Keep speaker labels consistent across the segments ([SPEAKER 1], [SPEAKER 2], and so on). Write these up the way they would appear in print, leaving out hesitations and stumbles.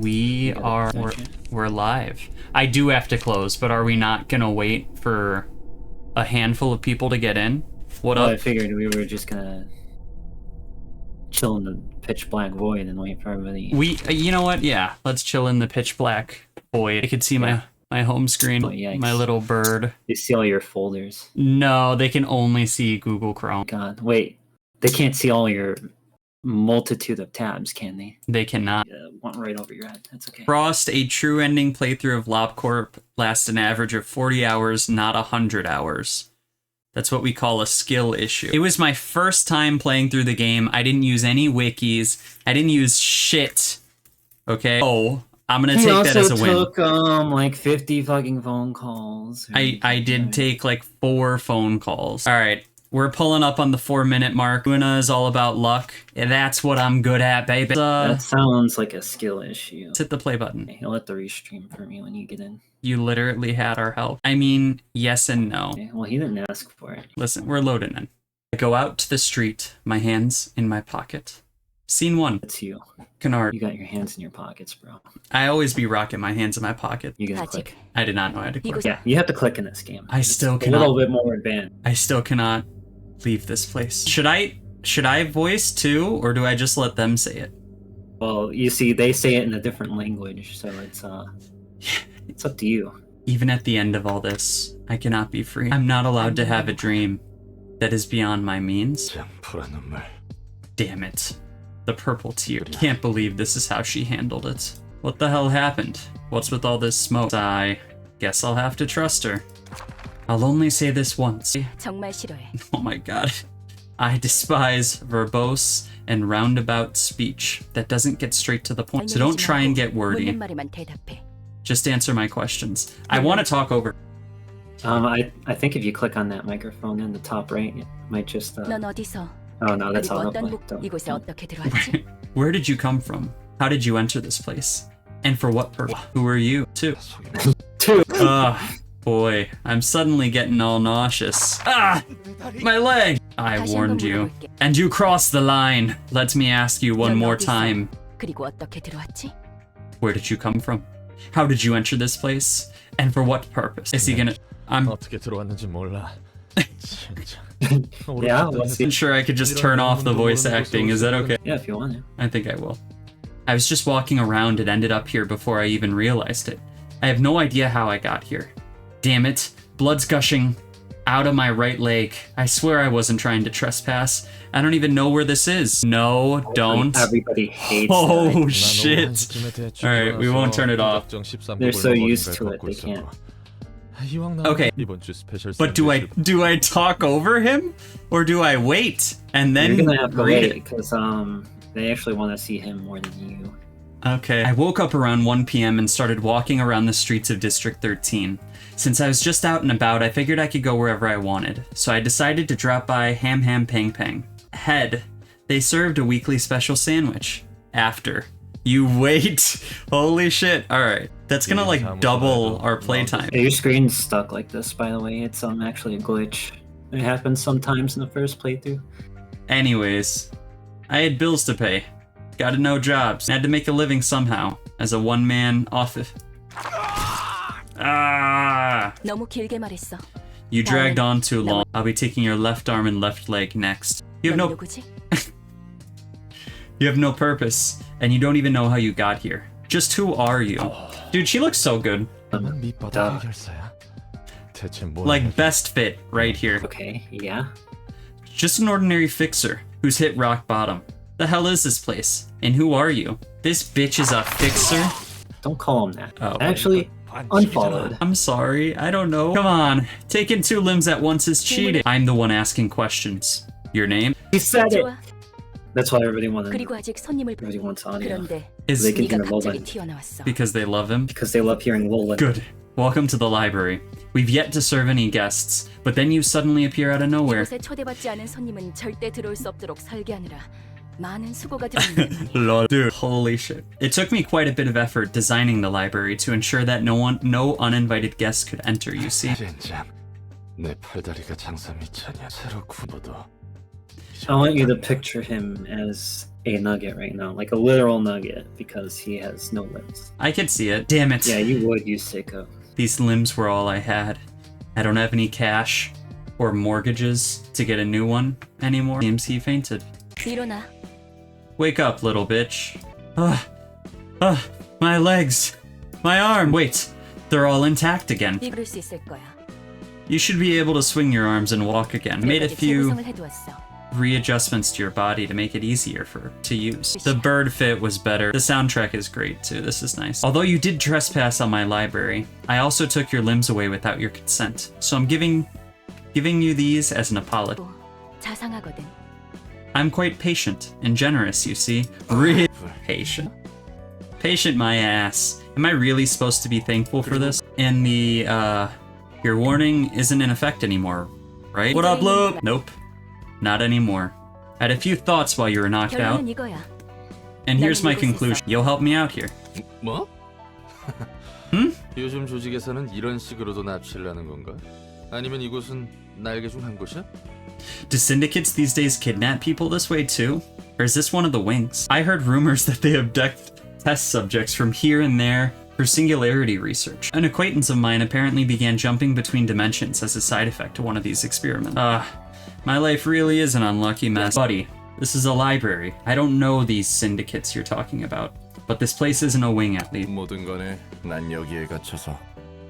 [SPEAKER 1] We're live. I do have to close, but are we not gonna wait for a handful of people to get in? What up?
[SPEAKER 2] I figured we were just gonna chill in the pitch black void and wait for everybody.
[SPEAKER 1] You know what? Yeah, let's chill in the pitch black void. I could see my home screen, my little bird.
[SPEAKER 2] They see all your folders.
[SPEAKER 1] No, they can only see Google Chrome.
[SPEAKER 2] God, wait. They can't see all your multitude of tabs, can they?
[SPEAKER 1] They cannot.
[SPEAKER 2] One right over your head. That's okay.
[SPEAKER 1] Frost, a true ending playthrough of LobCorp lasts an average of 40 hours, not 100 hours. That's what we call a skill issue. It was my first time playing through the game. I didn't use any wikis. I didn't use shit. Okay? Oh, I'm gonna take that as a win.
[SPEAKER 2] He also took like 50 fucking phone calls.
[SPEAKER 1] I did take like 4 phone calls. All right, we're pulling up on the 4-minute mark. Ruina is all about luck. And that's what I'm good at, baby.
[SPEAKER 2] That sounds like a skill issue.
[SPEAKER 1] Hit the play button.
[SPEAKER 2] He'll let the restream for me when you get in.
[SPEAKER 1] You literally had our help. I mean, yes and no.
[SPEAKER 2] Okay, well, he didn't ask for it.
[SPEAKER 1] Listen, we're loading in. I go out to the street, my hands in my pocket. Scene 1.
[SPEAKER 2] It's you.
[SPEAKER 1] Canard.
[SPEAKER 2] You got your hands in your pockets, bro.
[SPEAKER 1] I always be rocking my hands in my pocket.
[SPEAKER 2] You gotta click.
[SPEAKER 1] I did not know how to click.
[SPEAKER 2] Yeah, you have to click in this game.
[SPEAKER 1] I still
[SPEAKER 2] it's
[SPEAKER 1] cannot.
[SPEAKER 2] a little bit more advanced.
[SPEAKER 1] I still cannot leave this place. Should I voice too, or do I just let them say it?
[SPEAKER 2] Well, you see, they say it in a different language, so it's up to you.
[SPEAKER 1] Even at the end of all this, I cannot be free. I'm not allowed to have a dream that is beyond my means. Damn it. The purple tear. Can't believe this is how she handled it. What the hell happened? What's with all this smoke? I guess I'll have to trust her. I'll only say this once. Oh my god. I despise verbose and roundabout speech that doesn't get straight to the point. So don't try and get wordy. Just answer my questions. I want to talk over.
[SPEAKER 2] I think if you click on that microphone in the top right, it might just. Oh no, that's all.
[SPEAKER 1] Where did you come from? How did you enter this place? And for what purpose? Who are you? Two. Boy, I'm suddenly getting all nauseous. Ah! My leg! I warned you. And you crossed the line. Let me ask you one more time. Where did you come from? How did you enter this place? And for what purpose? Is he gonna... I'm sure I could just turn off the voice acting. Is that okay?
[SPEAKER 2] Yeah, if you want to.
[SPEAKER 1] I think I will. I was just walking around and ended up here before I even realized it. I have no idea how I got here. Damn it. Blood's gushing out of my right leg. I swear I wasn't trying to trespass. I don't even know where this is. No, don't.
[SPEAKER 2] Everybody hates
[SPEAKER 1] Oh, shit. Alright, we won't turn it off.
[SPEAKER 2] They're so used to it, they can't.
[SPEAKER 1] Okay, but do I talk over him? Or do I wait and then
[SPEAKER 2] You're gonna have to
[SPEAKER 1] read
[SPEAKER 2] wait,
[SPEAKER 1] it?
[SPEAKER 2] because they actually want to see him more than you.
[SPEAKER 1] Okay. I woke up around 1 p.m. and started walking around the streets of District 13. Since I was just out and about, I figured I could go wherever I wanted, so I decided to drop by Ham Ham Pang Pang. Head, they served a weekly special sandwich. After. You wait! Holy shit. Alright. That's gonna like double our playtime.
[SPEAKER 2] Yeah, your screen's stuck like this, by the way. It's actually a glitch. It happens sometimes in the first playthrough.
[SPEAKER 1] Anyways, I had bills to pay. Got no jobs. Had to make a living somehow. As a one-man office. Ah! You dragged on too long. I'll be taking your left arm and left leg next. You have no... You have no purpose, and you don't even know how you got here. Just who are you? Dude, she looks so good. Like, best fit right here.
[SPEAKER 2] Okay, yeah.
[SPEAKER 1] Just an ordinary fixer who's hit rock bottom. The hell is this place? And who are you? This bitch is a fixer?
[SPEAKER 2] Don't call him that.
[SPEAKER 1] Oh.
[SPEAKER 2] Actually, unfollowed.
[SPEAKER 1] I'm sorry, I don't know. Come on, taking 2 limbs at once is cheating. I'm the one asking questions. Your name?
[SPEAKER 2] He said it! That's why everybody wants audio.
[SPEAKER 1] Is
[SPEAKER 2] they can hear Roland.
[SPEAKER 1] Because they love him?
[SPEAKER 2] Because they love hearing Roland.
[SPEAKER 1] Good. Welcome to the library. We've yet to serve any guests, but then you suddenly appear out of nowhere. Lol. Dude, holy shit. It took me quite a bit of effort designing the library to ensure that no uninvited guests could enter, you see.
[SPEAKER 2] I want you to picture him as a nugget right now, like a literal nugget, because he has no limbs.
[SPEAKER 1] I could see it. Damn it.
[SPEAKER 2] Yeah, you would, you sicko.
[SPEAKER 1] These limbs were all I had. I don't have any cash or mortgages to get a new one anymore. Seems he fainted.
[SPEAKER 3] 일어나.
[SPEAKER 1] Wake up, little bitch. My legs. My arm. Wait, they're all intact again.
[SPEAKER 3] 이끌을 수 있을 거야.
[SPEAKER 1] You should be able to swing your arms and walk again. I made a few
[SPEAKER 3] 재구성을 해두었어.
[SPEAKER 1] readjustments to your body to make it easier to use. The bird fit was better. The soundtrack is great too. This is nice. Although you did trespass on my library, I also took your limbs away without your consent. So I'm giving you these as an apology.
[SPEAKER 3] 자상하거든.
[SPEAKER 1] I'm quite patient and generous, you see. Really patient. Patient my ass. Am I really supposed to be thankful for this? And the, your warning isn't in effect anymore, right? What up, Loop? Nope. Not anymore. I had a few thoughts while you were knocked out.
[SPEAKER 3] 결론은 이거야.
[SPEAKER 1] And here's my conclusion. You'll help me out here.
[SPEAKER 4] 뭐? 요즘 조직에서는 이런 식으로도 납치를 하는 건가? 아니면 이곳은 날개 중 한 곳이야?
[SPEAKER 1] Do syndicates these days kidnap people this way too? Or is this one of the wings? I heard rumors that they abduct test subjects from here and there for singularity research. An acquaintance of mine apparently began jumping between dimensions as a side effect to one of these experiments. My life really is an unlucky mess. Buddy, this is a library. I don't know these syndicates you're talking about, but this place isn't a wing at least.
[SPEAKER 4] 모든 거네. 난 여기에 갇혀서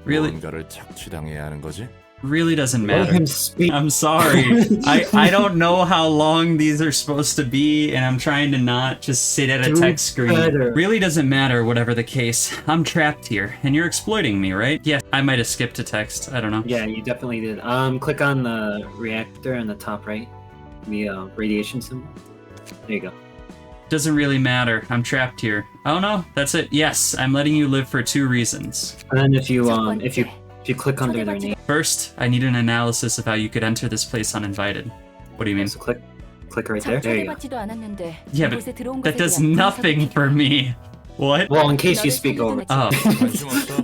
[SPEAKER 1] Really?
[SPEAKER 4] 뭔가를 착취당해야 하는 거지?
[SPEAKER 1] Really doesn't
[SPEAKER 2] Let
[SPEAKER 1] matter.
[SPEAKER 2] him speak.
[SPEAKER 1] I'm sorry. I don't know how long these are supposed to be, and I'm trying to not just sit at a
[SPEAKER 2] Do
[SPEAKER 1] text screen.
[SPEAKER 2] better.
[SPEAKER 1] Really doesn't matter, whatever the case. I'm trapped here, and you're exploiting me, right? Yeah, I might have skipped a text. I don't know.
[SPEAKER 2] Yeah, you definitely did. Click on the reactor on the top right, the radiation symbol. There you go.
[SPEAKER 1] Doesn't really matter. I'm trapped here. Oh no, that's it. Yes, I'm letting you live for 2 reasons.
[SPEAKER 2] And then if you click under their name,
[SPEAKER 1] First, I need an analysis of how you could enter this place uninvited. What do you mean?
[SPEAKER 2] so click right there. There you go.
[SPEAKER 3] 초대받지도 않았는데
[SPEAKER 1] Yeah, but
[SPEAKER 3] 이곳에 들어온
[SPEAKER 1] that
[SPEAKER 3] 것에
[SPEAKER 1] does
[SPEAKER 3] 대한
[SPEAKER 1] nothing
[SPEAKER 3] 분석이
[SPEAKER 1] for me. What?
[SPEAKER 2] Well, in case you speak over.
[SPEAKER 1] Oh,
[SPEAKER 4] 관심 없어?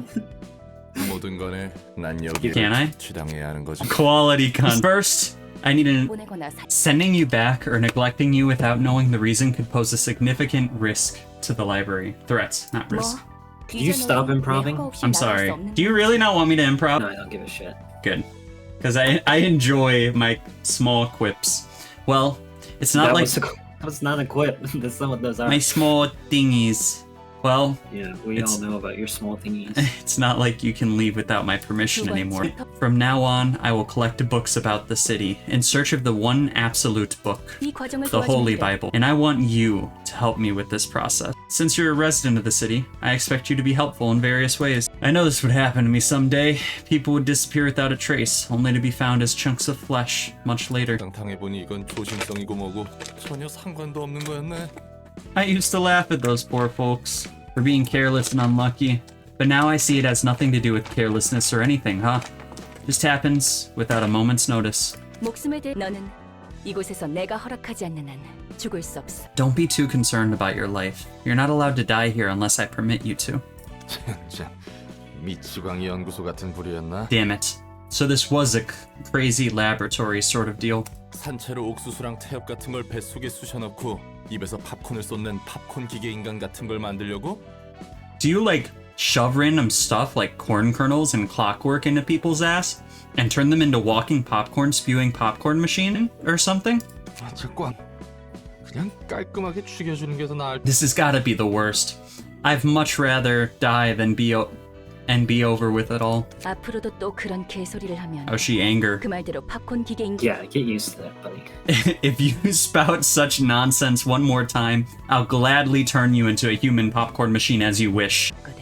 [SPEAKER 4] 모든 거네. 난 여기에
[SPEAKER 1] Can I?
[SPEAKER 4] 착취당해야 하는 거지.
[SPEAKER 1] quality con. First, I need an
[SPEAKER 3] 보내거나
[SPEAKER 1] sending you back or neglecting you without knowing the reason could pose a significant risk to the library. Threats, not risk.
[SPEAKER 2] Could you stop improving?
[SPEAKER 1] I'm sorry. Do you really not want me to improv?
[SPEAKER 2] No, I don't give a shit.
[SPEAKER 1] Good. Because I enjoy my small quips. Well, it's not
[SPEAKER 2] That was not a quip. That's not what those are.
[SPEAKER 1] my small thingies. Well,
[SPEAKER 2] Yeah, we
[SPEAKER 1] It's-
[SPEAKER 2] all know about your small thingies.
[SPEAKER 1] it's not like you can leave without my permission anymore. From now on, I will collect books about the city in search of the one absolute book,
[SPEAKER 3] 이 과정을
[SPEAKER 1] the Holy
[SPEAKER 3] 도와주는데
[SPEAKER 1] Bible, and I want you to help me with this process. Since you're a resident of the city, I expect you to be helpful in various ways. I know this would happen to me someday. People would disappear without a trace, only to be found as chunks of flesh much later.
[SPEAKER 4] 당해보니 이건 조심성이고 뭐고 전혀 상관도 없는 거였네.
[SPEAKER 1] I used to laugh at those poor folks for being careless and unlucky, but now I see it has nothing to do with carelessness or anything, huh? Just happens without a moment's notice.
[SPEAKER 3] 목숨에 대해 너는 이곳에서 내가 허락하지 않는 한 죽을 수 없어.
[SPEAKER 1] Don't be too concerned about your life. You're not allowed to die here unless I permit you to.
[SPEAKER 4] 진짜 미치광이 연구소 같은 부류였나?
[SPEAKER 1] Damn it. So this was a crazy laboratory sort of deal.
[SPEAKER 4] 산채로 옥수수랑 태엽 같은 걸 뱃속에 쑤셔넣고 입에서 팝콘을 쏟는 팝콘 기계 인간 같은 걸 만들려고?
[SPEAKER 1] Do you like shove random stuff like corn kernels and clockwork into people's ass and turn them into walking popcorn spewing popcorn machine or something?
[SPEAKER 4] 어쨌건 그냥 깔끔하게 죽여주는 게 더 나을.
[SPEAKER 1] This has gotta be the worst. I'd much rather die than be over with it all.
[SPEAKER 3] 앞으로도 또 그런 개소리를 하면
[SPEAKER 1] Oh, she anger.
[SPEAKER 3] 그 말대로 팝콘 기계인
[SPEAKER 2] Yeah, get used to that, buddy.
[SPEAKER 1] If you spout such nonsense one more time, I'll gladly turn you into a human popcorn machine as you wish.
[SPEAKER 3] 거든.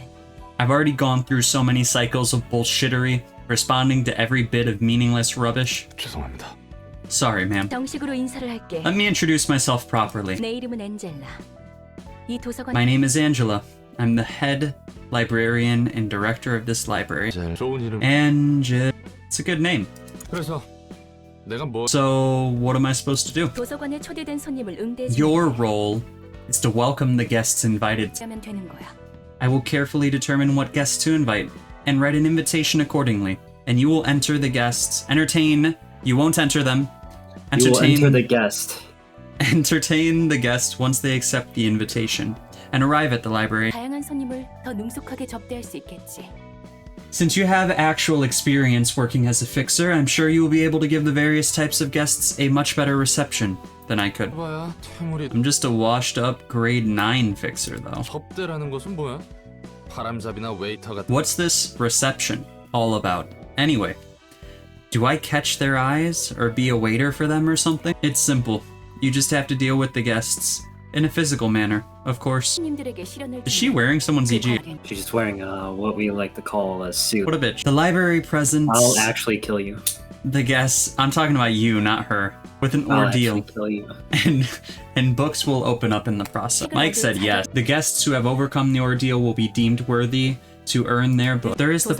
[SPEAKER 1] I've already gone through so many cycles of bullshittery, responding to every bit of meaningless rubbish.
[SPEAKER 4] 죄송합니다.
[SPEAKER 1] Sorry, ma'am.
[SPEAKER 3] 정식으로 인사를 할게.
[SPEAKER 1] Let me introduce myself properly.
[SPEAKER 3] 내 이름은 엔젤라. 이 도서관
[SPEAKER 1] My name is Angela. I'm the head librarian and director of this library.
[SPEAKER 4] 제일 좋은 이름.
[SPEAKER 1] It's a good name.
[SPEAKER 4] 그래서 내가 뭐
[SPEAKER 1] So, what am I supposed to do?
[SPEAKER 3] 도서관에 초대된 손님을 응대해
[SPEAKER 1] Your role is to welcome the guests invited.
[SPEAKER 3] 하면 되는 거야.
[SPEAKER 1] I will carefully determine what guests to invite and write an invitation accordingly. And you will enter the guests. Entertain. You won't enter them.
[SPEAKER 2] You will enter
[SPEAKER 1] Entertain.
[SPEAKER 2] the guest.
[SPEAKER 1] Entertain the guest once they accept the invitation and arrive at the library.
[SPEAKER 3] 다양한 손님을 더 능숙하게 접대할 수 있겠지.
[SPEAKER 1] Since you have actual experience working as a fixer, I'm sure you will be able to give the various types of guests a much better reception than I could.
[SPEAKER 4] 봐야 태물이
[SPEAKER 1] I'm just a washed up grade 9 fixer though.
[SPEAKER 4] 접대라는 것은 뭐야? 바람잡이나 웨이터 같은.
[SPEAKER 1] What's this reception all about? Anyway, do I catch their eyes or be a waiter for them or something? It's simple. You just have to deal with the guests. In a physical manner, of course.
[SPEAKER 3] 손님들에게 시련을
[SPEAKER 1] Is she wearing someone's EG?
[SPEAKER 2] She's just wearing what we like to call a suit.
[SPEAKER 1] What a bitch. The library presents
[SPEAKER 2] I'll actually kill you.
[SPEAKER 1] the guests. I'm talking about you, not her. With an
[SPEAKER 2] I'll
[SPEAKER 1] ordeal.
[SPEAKER 2] actually kill you.
[SPEAKER 1] And books will open up in the process. Mike said yes. The guests who have overcome the ordeal will be deemed worthy to earn their book. There is the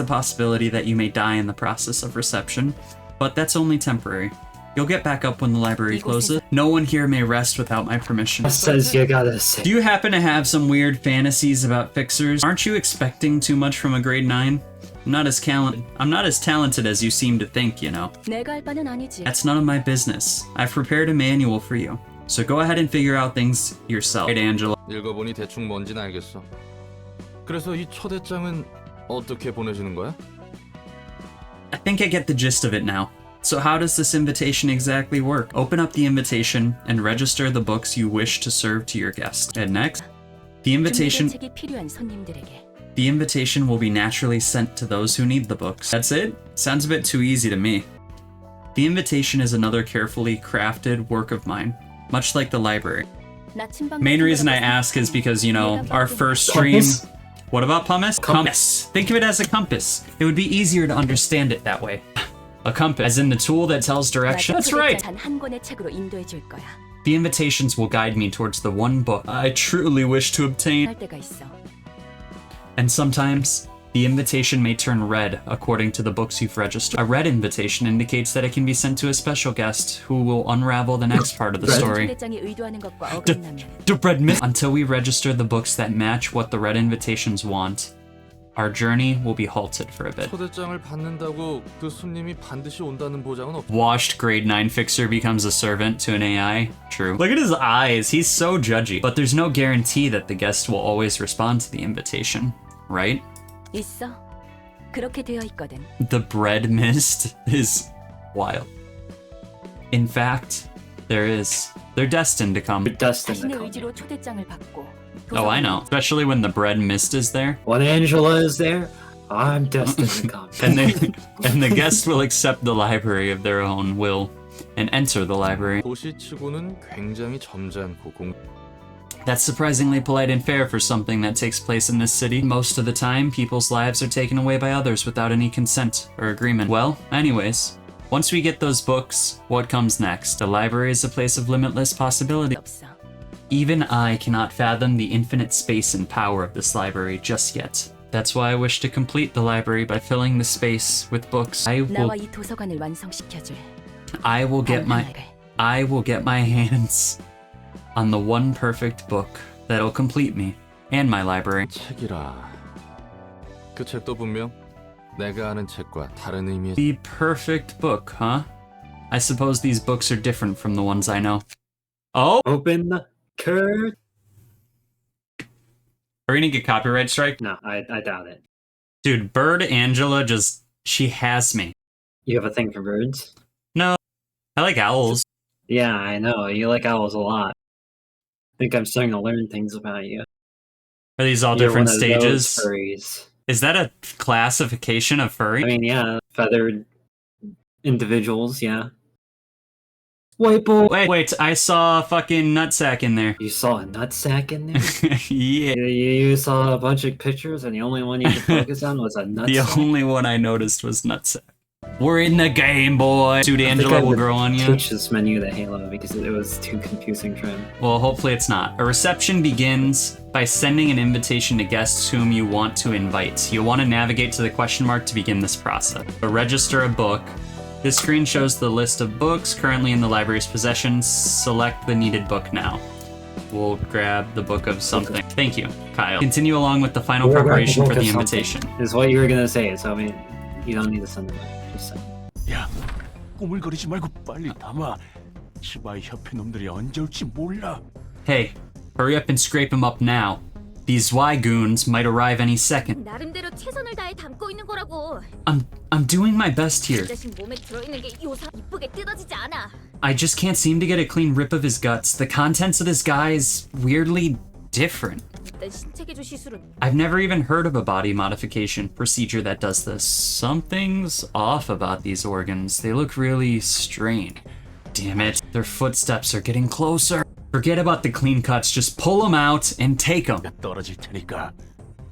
[SPEAKER 1] possibility that you may die in the process of reception, but that's only temporary. You'll get back up when the library closes. No one here may rest without my permission.
[SPEAKER 2] Says you gotta say.
[SPEAKER 1] Do you happen to have some weird fantasies about fixers? Aren't you expecting too much from a grade 9? I'm not as talented as you seem to think, you know.
[SPEAKER 3] 내가 할 바는 아니지.
[SPEAKER 1] That's none of my business. I've prepared a manual for you. So go ahead and figure out things yourself. Right, Angela.
[SPEAKER 4] 읽어보니 대충 뭔진 알겠어. 그래서 이 초대장은 어떻게 보내시는 거야?
[SPEAKER 1] I think I get the gist of it now. So how does this invitation exactly work? Open up the invitation and register the books you wish to serve to your guest. And next, the invitation
[SPEAKER 3] 책이 필요한 손님들에게.
[SPEAKER 1] The invitation will be naturally sent to those who need the books. That's it? Sounds a bit too easy to me. The invitation is another carefully crafted work of mine, much like the library. Main reason I ask is because, you know, our first stream... What about pumice? Compass. Think of it as a compass. It would be easier to understand it that way. A compass, as in the tool that tells direction. That's right!
[SPEAKER 3] 한 권의 책으로 인도해 줄 거야.
[SPEAKER 1] The invitations will guide me towards the one book I truly wish to obtain.
[SPEAKER 3] 할 때가 있어.
[SPEAKER 1] And sometimes, the invitation may turn red according to the books you've registered. A red invitation indicates that it can be sent to a special guest who will unravel the next part of the story.
[SPEAKER 3] 초대장이 의도하는 것과 어긋나면
[SPEAKER 1] The red myth. Until we register the books that match what the red invitations want, our journey will be halted for a bit.
[SPEAKER 4] 초대장을 받는다고 그 손님이 반드시 온다는 보장은 없.
[SPEAKER 1] Washed grade 9 fixer becomes a servant to an AI. True. Look at his eyes. He's so judgy. But there's no guarantee that the guest will always respond to the invitation, right?
[SPEAKER 3] 있어. 그렇게 되어 있거든.
[SPEAKER 1] The bread mist is wild. In fact, there is. They're destined to come.
[SPEAKER 3] 자신의 의지로 초대장을 받고.
[SPEAKER 1] Oh, I know. Especially when the bread mist is there.
[SPEAKER 2] When Angela is there, I'm destined to come.
[SPEAKER 1] And the guest will accept the library of their own will and enter the library.
[SPEAKER 4] 도시치고는 굉장히 점잖고
[SPEAKER 1] That's surprisingly polite and fair for something that takes place in this city. Most of the time, people's lives are taken away by others without any consent or agreement. Well, anyways, once we get those books, what comes next? The library is a place of limitless possibility.
[SPEAKER 3] 없어.
[SPEAKER 1] Even I cannot fathom the infinite space and power of this library just yet. That's why I wish to complete the library by filling the space with books.
[SPEAKER 3] 나와 이 도서관을 완성시켜줄.
[SPEAKER 1] I will get my hands on the one perfect book that'll complete me and my library.
[SPEAKER 4] 책이라. 그 책도 분명 내가 아는 책과 다른 의미의.
[SPEAKER 1] The perfect book, huh? I suppose these books are different from the ones I know. Oh!
[SPEAKER 2] Open the curtain.
[SPEAKER 1] Are we gonna get copyright strike?
[SPEAKER 2] No, I doubt it.
[SPEAKER 1] Dude, Bird Angela she has me.
[SPEAKER 2] You have a thing for birds?
[SPEAKER 1] No, I like owls.
[SPEAKER 2] Yeah, I know. You like owls a lot. I think I'm starting to learn things about you.
[SPEAKER 1] Are these all
[SPEAKER 2] You're
[SPEAKER 1] different
[SPEAKER 2] one of
[SPEAKER 1] stages?
[SPEAKER 2] those furries.
[SPEAKER 1] Is that a classification of furry?
[SPEAKER 2] I mean, yeah, feathered individuals, yeah. White boy.
[SPEAKER 1] Wait, I saw a fucking nutsack in there.
[SPEAKER 2] You saw a nutsack in there?
[SPEAKER 1] Yeah.
[SPEAKER 2] You saw a bunch of pictures and the only one you could focus on was a nutsack?
[SPEAKER 1] The only one I noticed was nutsack. We're in the game, boy. Dude, Angela will grow on you.
[SPEAKER 2] Switch this menu to Halo because it was too confusing for him.
[SPEAKER 1] Well, hopefully it's not. A reception begins by sending an invitation to guests whom you want to invite. You'll want to navigate to the question mark to begin this process. Register a book. This screen shows the list of books currently in the library's possession. Select the needed book now. We'll grab the book of something. Thank you, Kyle. Continue along with the final preparation for the invitation.
[SPEAKER 2] Is what you were gonna say, so I mean, you don't need to send it. Just send it.
[SPEAKER 5] 야, 꾸물거리지 말고 빨리 담아.
[SPEAKER 1] Hey, hurry up and scrape him up now. These Y goons might arrive any second.
[SPEAKER 5] 나름대로 최선을 다해 담고 있는 거라고.
[SPEAKER 1] I'm doing my best here.
[SPEAKER 5] 자신 몸에 들어있는 게 요사 이쁘게 뜯어지지 않아.
[SPEAKER 1] I just can't seem to get a clean rip of his guts. The contents of this guy is weirdly different.
[SPEAKER 5] 일단 신체 개조 시술은
[SPEAKER 1] I've never even heard of a body modification procedure that does this. Something's off about these organs. They look really strained. Damn it, their footsteps are getting closer. Forget about the clean cuts, just pull them out and take them.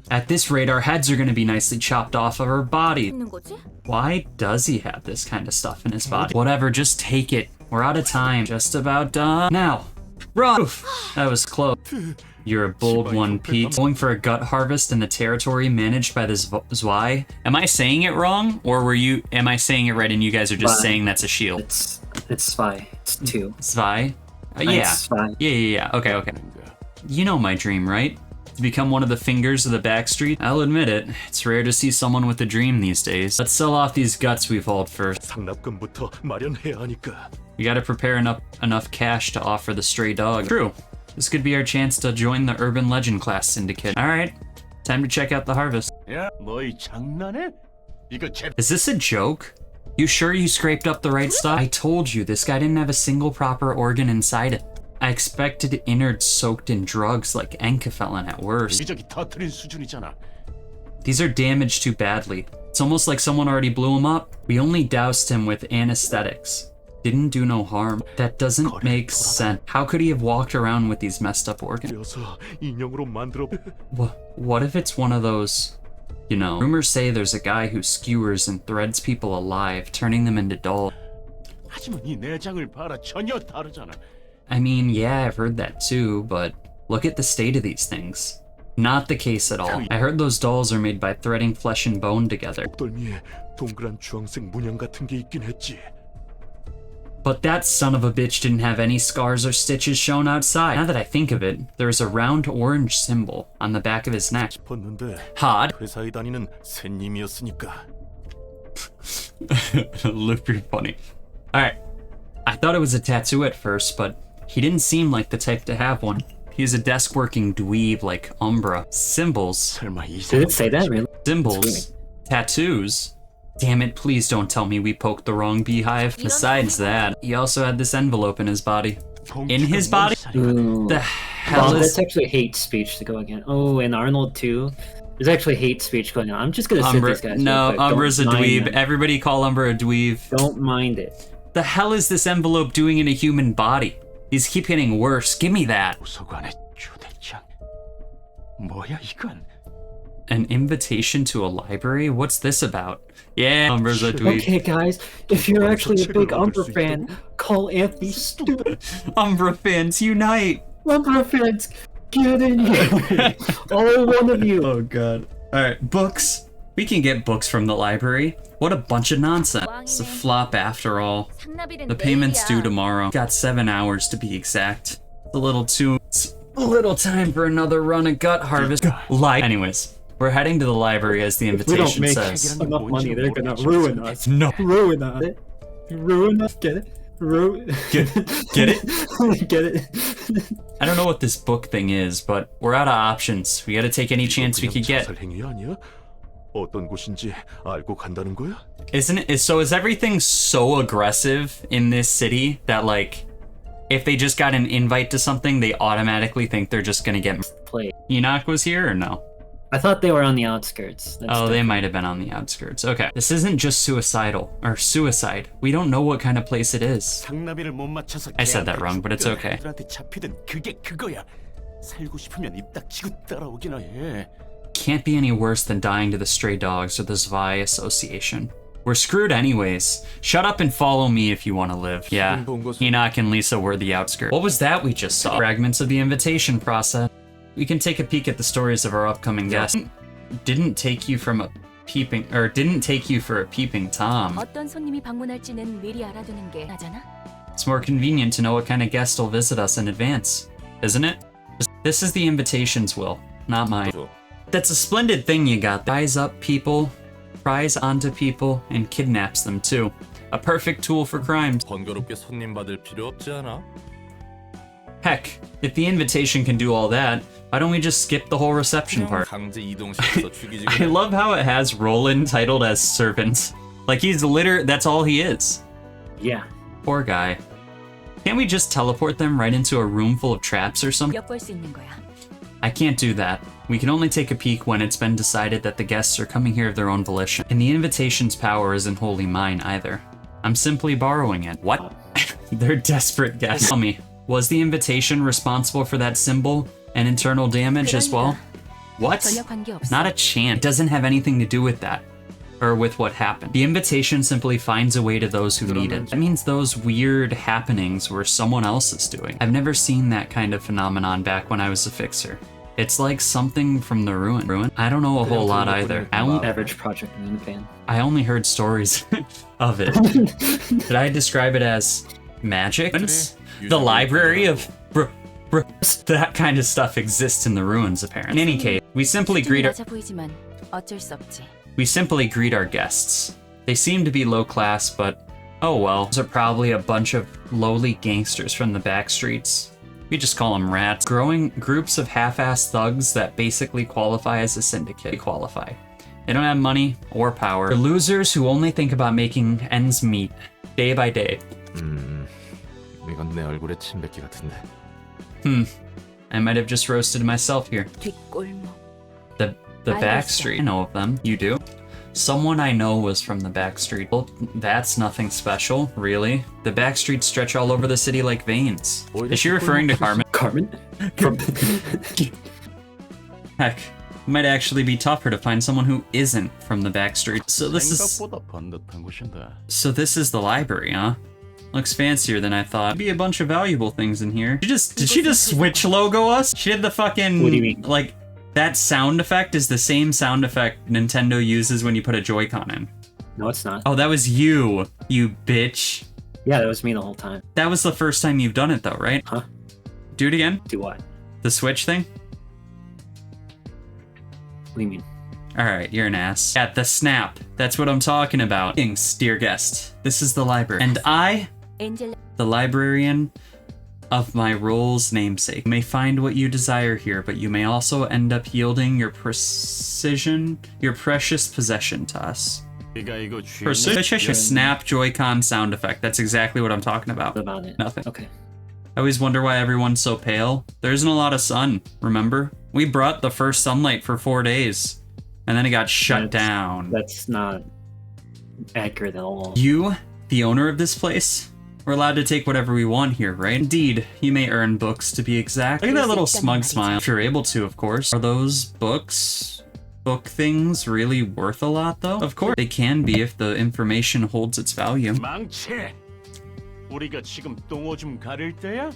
[SPEAKER 1] At this rate, our heads are gonna be nicely chopped off of our body.
[SPEAKER 5] 있는 거지?
[SPEAKER 1] Why does he have this kind of stuff in his body? Whatever, just take it. We're out of time. Just about done. Now, run! Oof, that was close. You're a bold one, Pete. Going for a gut harvest in the territory managed by the Zwei. Am I saying it wrong? Or am I saying it right and you guys are just saying that's a shield?
[SPEAKER 2] It's Zwei. It's 2.
[SPEAKER 1] Zwei? Yeah.
[SPEAKER 2] Zwei.
[SPEAKER 1] Yeah. Okay. You know my dream, right? To become one of the fingers of the backstreet? I'll admit it, it's rare to see someone with a dream these days. Let's sell off these guts we've hauled first. We gotta prepare enough cash to offer the stray dog. True. This could be our chance to join the urban legend class syndicate. Alright, time to check out the harvest. Is this a joke? You sure you scraped up the right stuff? I told you, this guy didn't have a single proper organ inside it. I expected innards soaked in drugs like enkephalin at worst. These are damaged too badly. It's almost like someone already blew him up. We only doused him with anesthetics. Didn't do no harm. That doesn't make sense. How could he have walked around with these messed up organs? What if it's one of those, you know, rumors say there's a guy who skewers and threads people alive, turning them into dolls. I mean, yeah, I've heard that too, but look at the state of these things. Not the case at all. I heard those dolls are made by threading flesh and bone together. But that son of a bitch didn't have any scars or stitches shown outside. Now that I think of it, there's a round orange symbol on the back of his neck. Hard. Look pretty funny. Alright. I thought it was a tattoo at first, but he didn't seem like the type to have one. He's a desk-working dweeb like Umbra. Symbols.
[SPEAKER 2] Did it say that, really?
[SPEAKER 1] Symbols. Tattoos. Damn it, please don't tell me we poked the wrong beehive. Besides that, he also had this envelope in his body. In his body?
[SPEAKER 2] Ooh.
[SPEAKER 1] The hell
[SPEAKER 2] Well,
[SPEAKER 1] is...
[SPEAKER 2] that's actually hate speech to go again. Oh, and Arnold too. There's actually hate speech going on. I'm just gonna sit these guys.
[SPEAKER 1] No,
[SPEAKER 2] real quick.
[SPEAKER 1] Umbra's a
[SPEAKER 2] Don't mind
[SPEAKER 1] dweeb.
[SPEAKER 2] them.
[SPEAKER 1] Everybody call Umbra a dweeb.
[SPEAKER 2] Don't mind it.
[SPEAKER 1] The hell is this envelope doing in a human body? These keep getting worse. Give me that. An invitation to a library? What's this about? Yeah, Umbra's a dweeb.
[SPEAKER 2] Okay, guys, if you're actually a big Umbra fan, call Anthony stupid.
[SPEAKER 1] Umbra fans, unite!
[SPEAKER 2] Umbra fans, get in here. All one of you.
[SPEAKER 1] Oh god. Alright, books. We can get books from the library. What a bunch of nonsense. It's a flop after all.
[SPEAKER 5] 상납일은
[SPEAKER 1] The payment's due
[SPEAKER 5] 내일이야.
[SPEAKER 1] tomorrow. Got 7 hours to be exact. It's a little time for another run of gut harvest. Anyways, we're heading to the library as the
[SPEAKER 2] We don't
[SPEAKER 1] invitation
[SPEAKER 2] make
[SPEAKER 1] says.
[SPEAKER 2] enough money, they're gonna ruin us.
[SPEAKER 1] No.
[SPEAKER 2] Ruin us. Ruin us, get it?
[SPEAKER 1] Get it?
[SPEAKER 2] Get it?
[SPEAKER 1] I don't know what this book thing is, but we're out of options. We gotta take any chance we could get. Isn't it? So is everything so aggressive in this city that, like, if they just got an invite to something, they automatically think they're just gonna get...
[SPEAKER 2] Play.
[SPEAKER 1] Enoch was here or no?
[SPEAKER 2] I thought they were on the outskirts. That's
[SPEAKER 1] Oh, they might have been on the outskirts. Okay. This isn't just suicidal, or suicide. We don't know what kind of place it is. I said that wrong, but it's okay. Can't be any worse than dying to the stray dogs or the Zwei Association. We're screwed anyways. Shut up and follow me if you want to live. Yeah, Enoch and Lisa were the outskirts. What was that we just saw? Fragments of the invitation process. We can take a peek at the stories of our upcoming guests. Didn't take you for a peeping Tom.
[SPEAKER 3] 어떤 손님이 방문할지는 미리 알아두는 게 나잖아.
[SPEAKER 1] It's more convenient to know what kind of guest will visit us in advance, isn't it? This is the invitation's will, not mine. That's a splendid thing you got. Ties up people, pries onto people, and kidnaps them too. A perfect tool for crimes.
[SPEAKER 4] 번거롭게 손님 받을 필요 없지 않아?
[SPEAKER 1] Heck, if the invitation can do all that, why don't we just skip the whole reception part?
[SPEAKER 4] 강제 이동시켜서 죽이지.
[SPEAKER 1] I love how it has Roland titled as servant. Like he's that's all he is.
[SPEAKER 2] Yeah.
[SPEAKER 1] Poor guy. Can't we just teleport them right into a room full of traps or something?
[SPEAKER 3] 엿볼 수 있는 거야.
[SPEAKER 1] I can't do that. We can only take a peek when it's been decided that the guests are coming here of their own volition. And the invitation's power isn't wholly mine either. I'm simply borrowing it. What? They're desperate guests. Tell me, was the invitation responsible for that symbol and internal damage as well? What?
[SPEAKER 3] 전혀 관계없어.
[SPEAKER 1] Not a chance. It doesn't have anything to do with that. Or with what happened. The invitation simply finds a way to those who need it. That means those weird happenings were someone else's doing. I've never seen that kind of phenomenon back when I was a fixer. It's like something from the ruin. I don't know a whole lot either.
[SPEAKER 2] Average project in the fan.
[SPEAKER 1] I only heard stories of it. Did I describe it as magic? The library of that kind of stuff exists in the ruins, apparently. In any case, we simply greet
[SPEAKER 3] 보이지만 어쩔 수 없지.
[SPEAKER 1] our guests. They seem to be low class, but oh well. Those are probably a bunch of lowly gangsters from the back streets. We just call them rats. Growing groups of half-assed thugs that basically qualify as a syndicate. They qualify. They don't have money or power. They're losers who only think about making ends meet, day by day.
[SPEAKER 4] 이건 내 얼굴에 침 뱉기 같은데.
[SPEAKER 1] I might have just roasted myself here.
[SPEAKER 3] 뒷골목.
[SPEAKER 1] The back street, I know of them. You do? Someone I know was from the back street. Well, that's nothing special, really. The back streets stretch all over the city like veins. Is she referring to Carmen?
[SPEAKER 2] Carmen? From
[SPEAKER 1] Heck, it might actually be tougher to find someone who isn't from the back street. So this is the library, huh? Looks fancier than I thought. Be a bunch of valuable things in here. Did she just switch logo us? She did the fucking,
[SPEAKER 2] what do you mean?
[SPEAKER 1] Like, that sound effect is the same sound effect Nintendo uses when you put a Joy-Con in.
[SPEAKER 2] No, it's not.
[SPEAKER 1] Oh, that was you bitch.
[SPEAKER 2] Yeah, that was me the whole time.
[SPEAKER 1] That was the first time you've done it though, right?
[SPEAKER 2] Huh?
[SPEAKER 1] Do it again.
[SPEAKER 2] Do what?
[SPEAKER 1] The Switch thing?
[SPEAKER 2] What do you mean?
[SPEAKER 1] Alright, you're an ass. At the snap. That's what I'm talking about. Thanks, dear guest. This is the library. And I, the librarian of my role's namesake. You may find what you desire here, but you may also end up yielding your precious possession to us. Precision snap Joy-Con sound effect. That's exactly what I'm talking about.
[SPEAKER 2] What about it?
[SPEAKER 1] Nothing.
[SPEAKER 2] Okay.
[SPEAKER 1] I always wonder why everyone's so pale. There isn't a lot of sun, remember? We brought the first sunlight for 4 days, and then it got shut down.
[SPEAKER 2] That's not accurate at all.
[SPEAKER 1] You, the owner of this place? We're allowed to take whatever we want here, right? Indeed, you may earn books to be exact. Look at that little smug smile. If you're able to, of course. Are those book things really worth a lot, though? Of course, they can be if the information holds its value.
[SPEAKER 6] 망치! 우리가 지금 똥오줌 가릴 때야?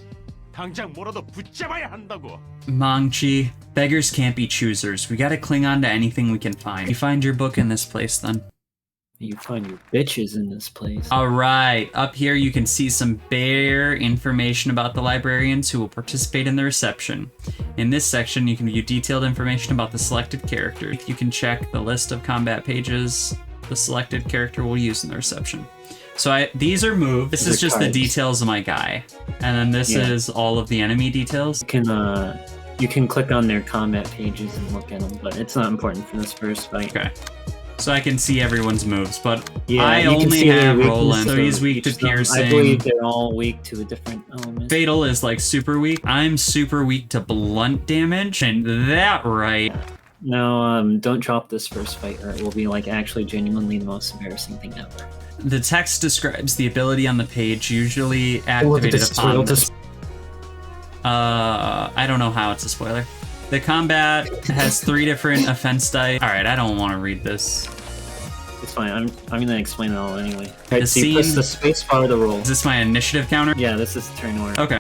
[SPEAKER 6] 당장 뭐라도 붙잡아야 한다고.
[SPEAKER 1] Mangchi, beggars can't be choosers. We gotta cling on to anything we can find. You find your book in this place, then.
[SPEAKER 2] You find your bitches in this place.
[SPEAKER 1] Alright, up here you can see some bare information about the librarians who will participate in the reception. In this section, you can view detailed information about the selected character. You can check the list of combat pages the selected character will use in the reception. So these are moves. This is just the details of my guy. And then this is all of the enemy details.
[SPEAKER 2] You can click on their combat pages and look at them, but it's not important for this first fight.
[SPEAKER 1] Okay. So I can see everyone's moves, but
[SPEAKER 2] yeah,
[SPEAKER 1] I only have Roland, so he's weak to piercing.
[SPEAKER 2] I believe they're all weak to a different element.
[SPEAKER 1] Fatal is like super weak. I'm super weak to blunt damage, and that right.
[SPEAKER 2] No, don't drop this first fight, or it will be like actually genuinely the most embarrassing thing ever.
[SPEAKER 1] The text describes the ability on the page, usually activated upon this. I don't know how it's a spoiler. The combat has 3 different offense dice. Alright, I don't want to read this.
[SPEAKER 2] It's fine, I'm gonna explain it all anyway.
[SPEAKER 1] The
[SPEAKER 2] scene... press the space bar to roll.
[SPEAKER 1] Is this my initiative counter?
[SPEAKER 2] Yeah, this is turn order.
[SPEAKER 1] Okay,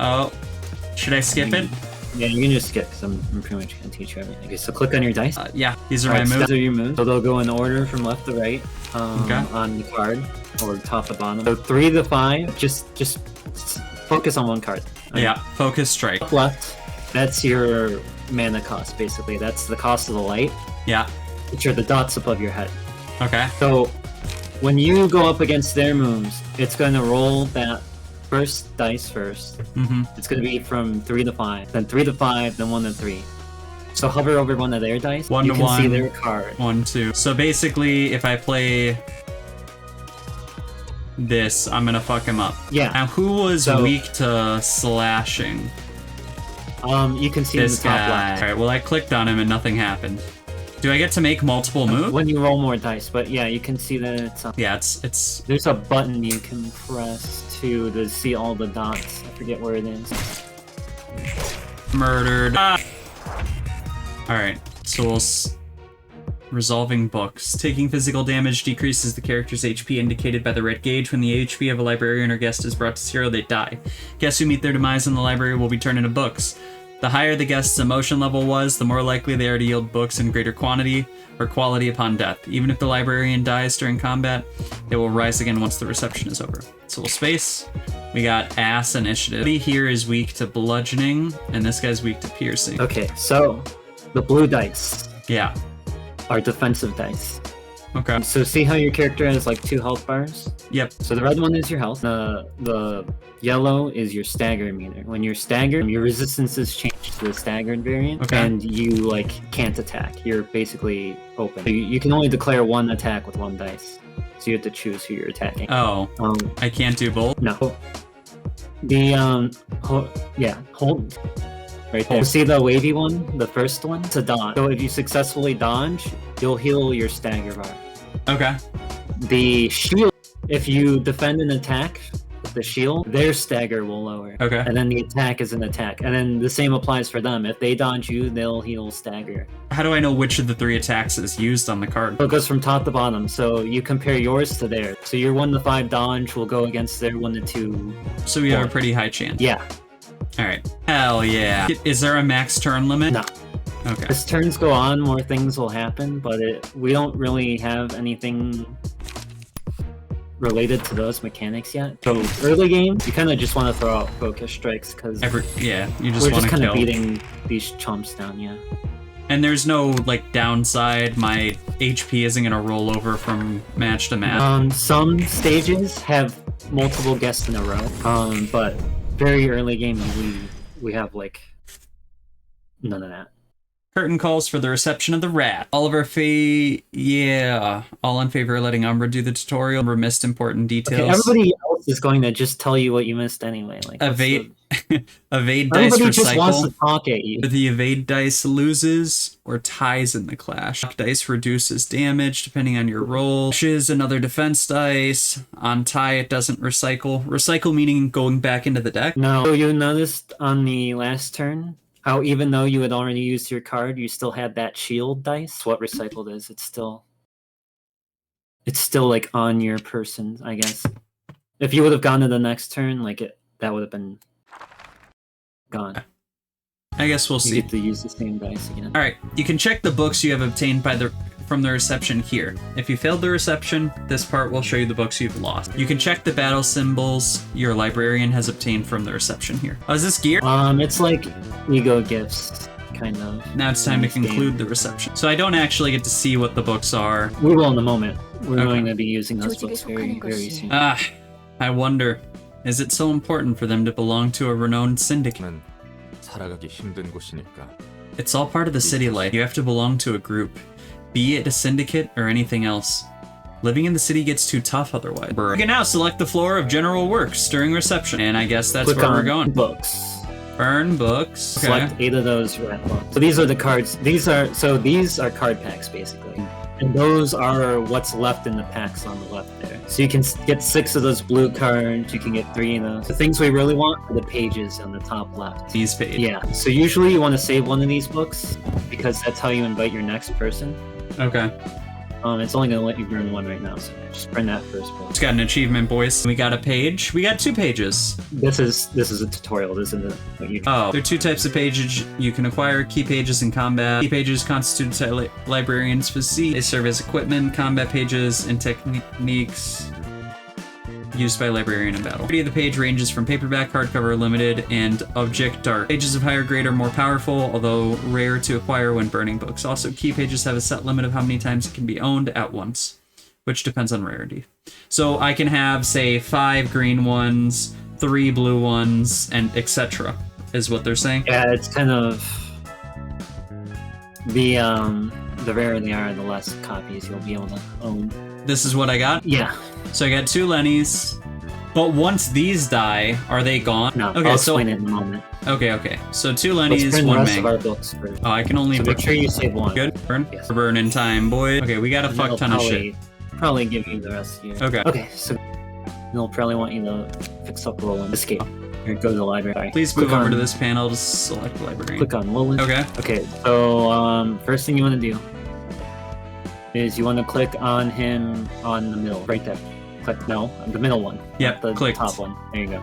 [SPEAKER 1] should I skip it?
[SPEAKER 2] Yeah, you can just skip, because I'm pretty much gonna teach you everything. Okay, so click on your dice.
[SPEAKER 1] Yeah, these are my moves.
[SPEAKER 2] These are your moves. So they'll go in order from left to right on the card, or top to bottom. So 3 to 5, just focus on one card.
[SPEAKER 1] Right? Yeah, focus strike.
[SPEAKER 2] Up left, that's your mana cost, basically. That's the cost of the light.
[SPEAKER 1] Yeah.
[SPEAKER 2] Which are the dots above your head.
[SPEAKER 1] Okay.
[SPEAKER 2] So when you go up against their moves, it's going to roll that first dice first. It's going to be from 3 to 5, then 3 to 5, then 1 to 3. So hover over one of their dice.
[SPEAKER 1] 1
[SPEAKER 2] you
[SPEAKER 1] to
[SPEAKER 2] can
[SPEAKER 1] 1,
[SPEAKER 2] see their card.
[SPEAKER 1] 1, 2. So basically, if I play this, I'm gonna fuck him up.
[SPEAKER 2] Yeah.
[SPEAKER 1] Now, who was
[SPEAKER 2] So-
[SPEAKER 1] weak to slashing?
[SPEAKER 2] You can see in the
[SPEAKER 1] This
[SPEAKER 2] top
[SPEAKER 1] guy.
[SPEAKER 2] left.
[SPEAKER 1] Alright, well, I clicked on him and nothing happened. Do I get to make multiple moves?
[SPEAKER 2] When you roll more dice, but yeah, you can see that it's
[SPEAKER 1] Yeah, it's
[SPEAKER 2] there's a button you can press to see all the dots. I forget where it is.
[SPEAKER 1] murdered. Ah! Alright, so we'll resolving books. Taking physical damage decreases the character's HP indicated by the red gauge. When the HP of a librarian or guest is brought to 0, they die. Guests who meet their demise in the library will be turned into books. The higher the guest's emotion level was, the more likely they are to yield books in greater quantity or quality upon death. Even if the librarian dies during combat, they will rise again once the reception is over. So we'll space. We got ass initiative. Here is weak to bludgeoning, and this guy's weak to piercing.
[SPEAKER 2] Okay, so the blue dice
[SPEAKER 1] Yeah.
[SPEAKER 2] are defensive dice.
[SPEAKER 1] Okay.
[SPEAKER 2] So see how your character has like 2 health bars?
[SPEAKER 1] Yep.
[SPEAKER 2] So the red one is your health. The yellow is your stagger meter. When you're staggered, your resistances change to the staggered variant,
[SPEAKER 1] Okay.
[SPEAKER 2] and you like can't attack. You're basically open. So you can only declare 1 attack with 1 dice. So you have to choose who you're attacking.
[SPEAKER 1] Oh, I can't do both?
[SPEAKER 2] No. The hold. Right there. See the wavy one? The first one? It's a dodge. So if you successfully dodge, you'll heal your stagger bar.
[SPEAKER 1] Okay.
[SPEAKER 2] The shield, if you defend an attack with the shield, their stagger will lower.
[SPEAKER 1] Okay.
[SPEAKER 2] And then the attack is an attack. And then the same applies for them. If they dodge you, they'll heal stagger.
[SPEAKER 1] How do I know which of the 3 attacks is used on the card?
[SPEAKER 2] So it goes from top to bottom. So you compare yours to theirs. So your 1 to 5 dodge will go against their 1 to 2.
[SPEAKER 1] So we have a pretty high chance.
[SPEAKER 2] Yeah.
[SPEAKER 1] Alright. Hell yeah. Is there a max turn limit?
[SPEAKER 2] No.
[SPEAKER 1] Okay.
[SPEAKER 2] As turns go on, more things will happen, but we don't really have anything related to those mechanics yet. So early game, you kind of just want to throw out focus strikes because
[SPEAKER 1] Yeah, you
[SPEAKER 2] we're
[SPEAKER 1] just want
[SPEAKER 2] just
[SPEAKER 1] to
[SPEAKER 2] kind
[SPEAKER 1] kill.
[SPEAKER 2] of beating these chumps down, yeah.
[SPEAKER 1] And there's no, like, downside. My HP isn't going to roll over from match to match.
[SPEAKER 2] Some stages have multiple guests in a row, but very early game, we have, like, none of that.
[SPEAKER 1] Curtain calls for the reception of the rat. Oliver yeah. All in favor of letting Umbra do the tutorial. Umbra missed important details.
[SPEAKER 2] Okay, everybody else is going to just tell you what you missed anyway. Like
[SPEAKER 1] Evade evade dice
[SPEAKER 2] everybody just wants to
[SPEAKER 1] recycle.
[SPEAKER 2] talk at you.
[SPEAKER 1] The evade dice loses or ties in the clash. Dice reduces damage depending on your roll. Is another defense dice. On tie, it doesn't recycle. Recycle meaning going back into the deck.
[SPEAKER 2] No, so you noticed on the last turn how even though you had already used your card, you still had that shield dice. What recycled is, it's still like on your person, I guess. If you would have gone to the next turn, like that would have been gone.
[SPEAKER 1] I guess we'll
[SPEAKER 2] You
[SPEAKER 1] see.
[SPEAKER 2] get to use the same dice again.
[SPEAKER 1] Alright, you can check the books you have obtained from the reception here. If you failed the reception, this part will show you the books you've lost. You can check the battle symbols your librarian has obtained from the reception here. Oh, is this gear?
[SPEAKER 2] It's like ego gifts, kind of.
[SPEAKER 1] Now it's time to conclude the reception. So I don't actually get to see what the books are.
[SPEAKER 2] We will in a moment. We're
[SPEAKER 1] Okay.
[SPEAKER 2] going to be using those
[SPEAKER 3] 조직에
[SPEAKER 2] books
[SPEAKER 3] 속하는
[SPEAKER 2] very
[SPEAKER 3] 것이
[SPEAKER 2] soon.
[SPEAKER 1] I wonder, is it so important for them to belong to a renowned syndicate?
[SPEAKER 4] 는 살아가기 힘든 곳이니까.
[SPEAKER 1] It's all part of the city life. You have to belong to a group, be it a syndicate or anything else. Living in the city gets too tough otherwise. You can now select the floor of general works during reception, and I guess that's
[SPEAKER 2] Click
[SPEAKER 1] where we're
[SPEAKER 2] on
[SPEAKER 1] going.
[SPEAKER 2] Books.
[SPEAKER 1] Burn books. Okay.
[SPEAKER 2] Select 8 of those red books. So these are the cards. These are card packs basically, and those are what's left in the packs on the left there. So you can get 6 of those blue cards. You can get 3 of those. The things we really want are the pages on the top left.
[SPEAKER 1] These pages.
[SPEAKER 2] Yeah. So usually you want to save one of these books because that's how you invite your next person.
[SPEAKER 1] Okay.
[SPEAKER 2] It's only gonna let you burn 1 right now, so just burn that first book.
[SPEAKER 1] It's got an achievement, boys. We got a page. We got 2 pages.
[SPEAKER 2] This is a tutorial. This isn't what you.
[SPEAKER 1] Oh, there are 2 types of pages you can acquire. Key pages in combat. Key pages constitute librarians' physique. They serve as equipment. Combat pages and techniques used by librarian in battle. The page ranges from paperback, hardcover, limited, and object dark. Pages of higher grade are more powerful, although rare to acquire when burning books. Also, key pages have a set limit of how many times it can be owned at once. which depends on rarity. So I can have, say, 5 green ones, 3 blue ones, and etc. is what they're saying.
[SPEAKER 2] Yeah, it's kind of the rarer they are, the less copies you'll be able to own.
[SPEAKER 1] This is what I got?
[SPEAKER 2] Yeah.
[SPEAKER 1] So I got 2 Lennys. But once these die, are they gone?
[SPEAKER 2] No,
[SPEAKER 1] Okay,
[SPEAKER 2] I'll
[SPEAKER 1] so
[SPEAKER 2] explain it in a moment.
[SPEAKER 1] okay. So 2
[SPEAKER 2] Let's
[SPEAKER 1] Lennys,
[SPEAKER 2] print the
[SPEAKER 1] 1
[SPEAKER 2] rest of
[SPEAKER 1] Mang.
[SPEAKER 2] our books first.
[SPEAKER 1] Oh, I can only
[SPEAKER 2] So make sure you save one.
[SPEAKER 1] Good. Burn.
[SPEAKER 2] Yes.
[SPEAKER 1] Burn in time, boy. Okay, we got a
[SPEAKER 2] And
[SPEAKER 1] fuck
[SPEAKER 2] they'll
[SPEAKER 1] ton of shit.
[SPEAKER 2] Probably give you the rest of your...
[SPEAKER 1] Okay.
[SPEAKER 2] Okay, so they'll probably want you to fix up Roland. Escape. Or go to the library.
[SPEAKER 1] Please
[SPEAKER 2] Click
[SPEAKER 1] move over
[SPEAKER 2] on-
[SPEAKER 1] to this panel to select library.
[SPEAKER 2] Click on Roland.
[SPEAKER 1] Okay.
[SPEAKER 2] Okay, so first thing you want to do is you want to click on him on the middle, right there. Click, no, the middle one.
[SPEAKER 1] Yep,
[SPEAKER 2] not the
[SPEAKER 1] clicked.
[SPEAKER 2] top one. There you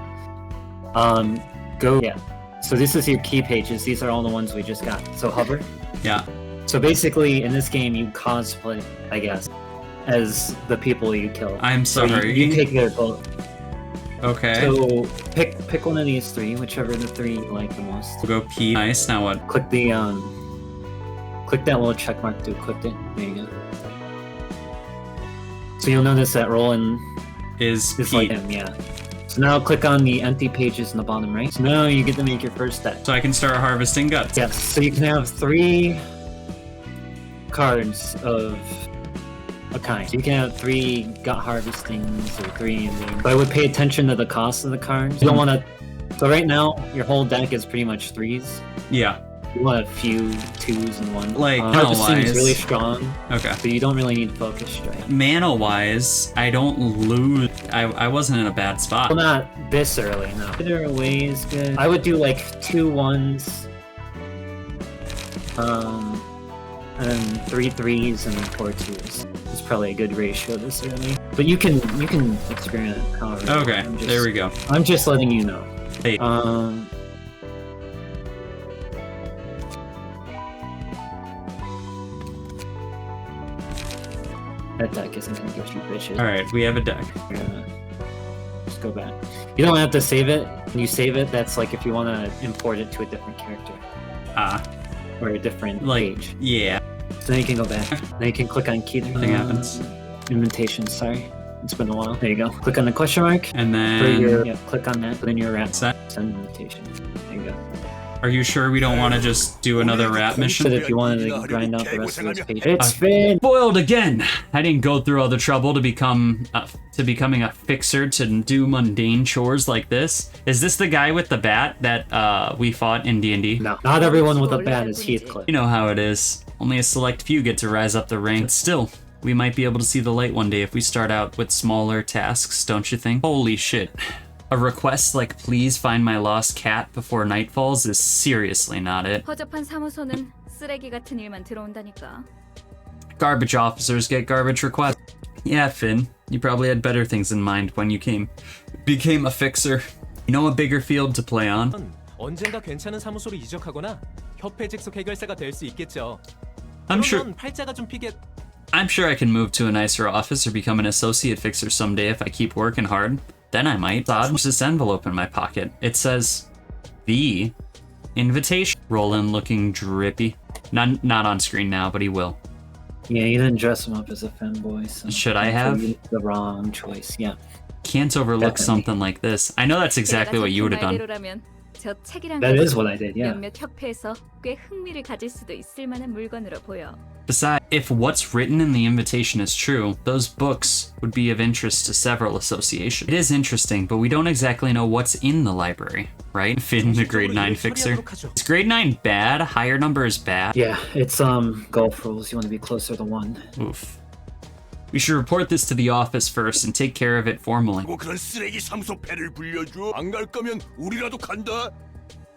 [SPEAKER 2] go. Yeah. So this is your key pages. These are all the ones we just got. So hover.
[SPEAKER 1] Yeah.
[SPEAKER 2] So basically, in this game, you cosplay, I guess, as the people you kill.
[SPEAKER 1] I'm
[SPEAKER 2] So
[SPEAKER 1] sorry.
[SPEAKER 2] you take their vote.
[SPEAKER 1] Okay.
[SPEAKER 2] So pick one of these 3, whichever the 3 you like the most.
[SPEAKER 1] We'll go P. Nice. Now what?
[SPEAKER 2] Click the click that little check mark to equip it. There you go. So you'll notice that Roland
[SPEAKER 1] Is
[SPEAKER 2] is
[SPEAKER 1] P.
[SPEAKER 2] like him, yeah. So now click on the empty pages in the bottom right. So now you get to make your first deck.
[SPEAKER 1] So I can start harvesting guts.
[SPEAKER 2] Yes, so you can have 3 cards of a kind. So you can have 3 gut harvestings or 3 but I would pay attention to the cost of the cards. You don't want to... So right now, your whole deck is pretty much 3s.
[SPEAKER 1] Yeah.
[SPEAKER 2] You want a few 2s and 1s.
[SPEAKER 1] Like,
[SPEAKER 2] harvesting is
[SPEAKER 1] mana-wise.
[SPEAKER 2] really strong,
[SPEAKER 1] Okay.
[SPEAKER 2] so you don't really need focus strike.
[SPEAKER 1] Mana wise, I don't lose. I wasn't in a bad spot.
[SPEAKER 2] Well, not this early, no. There are ways good. I would do like 2 1s, and then 3 3s and 4 2s. It's probably a good ratio this early. But you can experiment however.
[SPEAKER 1] Okay, there we go.
[SPEAKER 2] I'm just letting you know.
[SPEAKER 1] Hey.
[SPEAKER 2] That deck isn't gonna get you bitches.
[SPEAKER 1] Alright, we have a deck.
[SPEAKER 2] You're gonna just go back. You don't have to save it. When you save it, that's like if you want to import it to a different character or a different page.
[SPEAKER 1] Yeah.
[SPEAKER 2] So then you can go back. Then you can click on key.
[SPEAKER 1] Nothing happens.
[SPEAKER 2] Invitation, sorry. It's been a while. There you go. Click on the question mark.
[SPEAKER 1] And
[SPEAKER 2] For your,
[SPEAKER 1] then.
[SPEAKER 2] click on that. Put in your wrap.
[SPEAKER 1] Set.
[SPEAKER 2] Send invitation. There you go.
[SPEAKER 1] Are you sure we don't want to just do another rap
[SPEAKER 2] So
[SPEAKER 1] mission?
[SPEAKER 2] if you wanted to grind out the rest of those pages. It's been.
[SPEAKER 1] Foiled again! I didn't go through all the trouble to becoming a fixer to do mundane chores like this. Is this the guy with the bat that we fought in D&D?
[SPEAKER 2] No, not everyone with a bat is Heathcliff.
[SPEAKER 1] You know how it is. Only a select few get to rise up the ranks. Still, we might be able to see the light one day if we start out with smaller tasks, don't you think? Holy shit. A request like please find my lost cat before night falls is seriously not it.
[SPEAKER 5] 허접한 사무소는 쓰레기 같은 일만 들어온다니까.
[SPEAKER 1] Garbage officers get garbage requests. Yeah, Finn, you probably had better things in mind when you became a fixer. You know a bigger field to play on.
[SPEAKER 7] 언젠가 괜찮은 사무소로 이적하거나 협회 직속 해결사가 될 수 있겠죠.
[SPEAKER 1] I'm sure
[SPEAKER 7] 그러면 팔자가 좀 피게.
[SPEAKER 1] I'm sure I can move to a nicer office or become an associate fixer someday if I keep working hard. Then I might. Dodge this envelope in my pocket. It says, "The invitation." Roland looking drippy. Not on screen now, but he will.
[SPEAKER 2] Yeah, you didn't dress him up as a femboy. So
[SPEAKER 1] Should I have?
[SPEAKER 2] The wrong choice. Yeah.
[SPEAKER 1] Can't overlook
[SPEAKER 2] Definitely.
[SPEAKER 1] something like this. I know that's exactly what you would have done.
[SPEAKER 5] 말대로라면 저 책이란
[SPEAKER 2] That
[SPEAKER 5] 것은
[SPEAKER 2] is what I did. Yeah.
[SPEAKER 5] 몇몇 협회에서 꽤 흥미를 가질 수도 있을 만한 물건으로 보여.
[SPEAKER 1] Besides, if what's written in the invitation is true, those books would be of interest to several associations. It is interesting, but we don't exactly know what's in the library, right? Finn, the grade 9 fixer. Is grade 9 bad? Higher number is bad?
[SPEAKER 2] Yeah, it's golf rules. You want to be closer to 1.
[SPEAKER 1] Oof. We should report this to the office first and take care of it formally.
[SPEAKER 6] 그런 쓰레기 사무소 배를 불려줘. 안 갈 거면 우리라도 간다.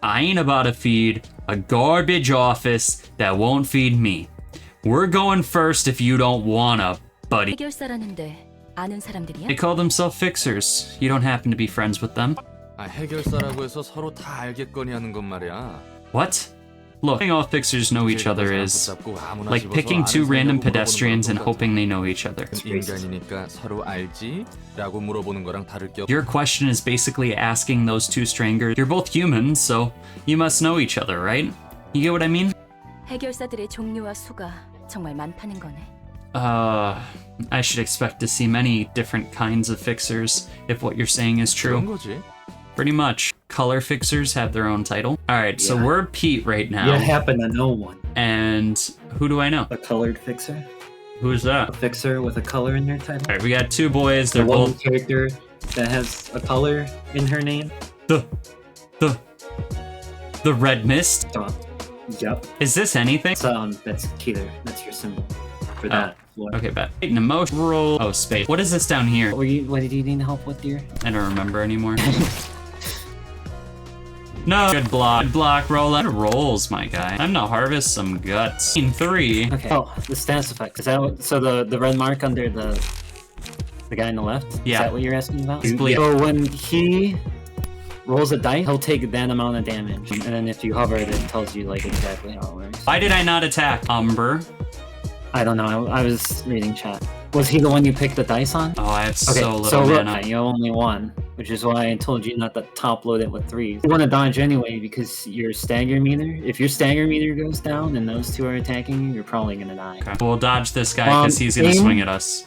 [SPEAKER 1] I ain't about to feed a garbage office that won't feed me. We're going first if you don't wanna, buddy.
[SPEAKER 3] 해결사라는데 아는 사람들이야?
[SPEAKER 1] They call themselves fixers. You don't happen to be friends with them?
[SPEAKER 4] 아, 해결사라고 해서 서로 다 알겠거니 하는 건 말이야.
[SPEAKER 1] What? Look, all fixers know each other is like picking 2 random pedestrians and hoping they know each other.
[SPEAKER 4] 인간이니까 서로 알지? 라고 물어보는 거랑 다를 게
[SPEAKER 1] Your question is basically asking those 2 strangers, you're both humans, so you must know each other, right? You get what I mean?
[SPEAKER 3] 해결사들의 종류와 수가 정말 많다는 거네.
[SPEAKER 1] I should expect to see many different kinds of fixers if what you're saying is
[SPEAKER 4] 그런
[SPEAKER 1] true.
[SPEAKER 4] 거지.
[SPEAKER 1] Pretty much. Color fixers have their own title. Alright, so
[SPEAKER 2] Yeah.
[SPEAKER 1] we're Pete right now.
[SPEAKER 2] You happen to know one.
[SPEAKER 1] And who do I know?
[SPEAKER 2] A colored fixer.
[SPEAKER 1] Who's
[SPEAKER 2] A
[SPEAKER 1] that?
[SPEAKER 2] fixer with a color in their title.
[SPEAKER 1] Alright, we got 2 boys.
[SPEAKER 2] The
[SPEAKER 1] They're
[SPEAKER 2] one
[SPEAKER 1] both
[SPEAKER 2] character that has a color in her name.
[SPEAKER 1] the red mist.
[SPEAKER 2] Oh, yep.
[SPEAKER 1] Is this anything?
[SPEAKER 2] That's Keeler. That's your symbol for that. floor.
[SPEAKER 1] Okay, bet. An emotion roll. Oh, space. What is this down here?
[SPEAKER 2] What did you need help with, dear?
[SPEAKER 1] I don't remember anymore. No. Good block. Good block. Roll out rolls, my guy. Time to harvest some guts. In 3.
[SPEAKER 2] Okay. Oh, the stance effect. Is that what, so the red mark under the guy on the left?
[SPEAKER 1] Yeah.
[SPEAKER 2] Is that what you're asking about?
[SPEAKER 1] He's bleeding.
[SPEAKER 2] So when he rolls a die, he'll take that amount of damage, and then if you hover it, it tells you like exactly how it works.
[SPEAKER 1] Why did I not attack Umber?
[SPEAKER 2] I don't know. I was reading chat. Was he the one you picked the dice on?
[SPEAKER 1] Oh, I have
[SPEAKER 2] Okay,
[SPEAKER 1] so little
[SPEAKER 2] so look,
[SPEAKER 1] mana.
[SPEAKER 2] you have only one, which is why I told you not to top load it with 3. You want to dodge anyway because your stagger meter. If your stagger meter goes down and those 2 are attacking you, you're probably gonna die.
[SPEAKER 1] Okay. We'll dodge this guy because he's gonna
[SPEAKER 2] aim-
[SPEAKER 1] swing at us.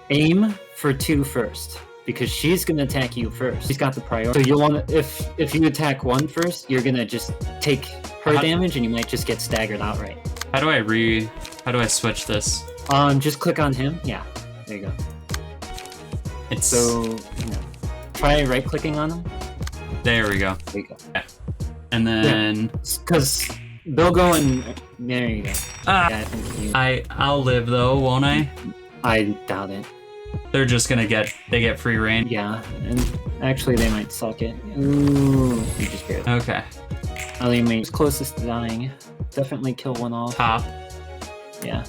[SPEAKER 2] Aim for 2 first because she's gonna attack you first. She's got the priority. So you'll want to, if you attack 1 first, you're gonna just take her
[SPEAKER 1] How-
[SPEAKER 2] damage and you might just get staggered outright.
[SPEAKER 1] How do I switch this?
[SPEAKER 2] Just click on him. Yeah, there you go.
[SPEAKER 1] It's
[SPEAKER 2] So try right clicking on him.
[SPEAKER 1] there we go.
[SPEAKER 2] There you go.
[SPEAKER 1] And then
[SPEAKER 2] Because they'll go and there you go.
[SPEAKER 1] ah,
[SPEAKER 2] Yeah, I think you,
[SPEAKER 1] I'll live though, won't I?
[SPEAKER 2] I doubt it.
[SPEAKER 1] They're just gonna get free reign.
[SPEAKER 2] Yeah, and actually they might suck it. Ooh, you just barely.
[SPEAKER 1] Okay.
[SPEAKER 2] Ali Mae's closest to dying. Definitely kill one off.
[SPEAKER 1] Top.
[SPEAKER 2] Yeah.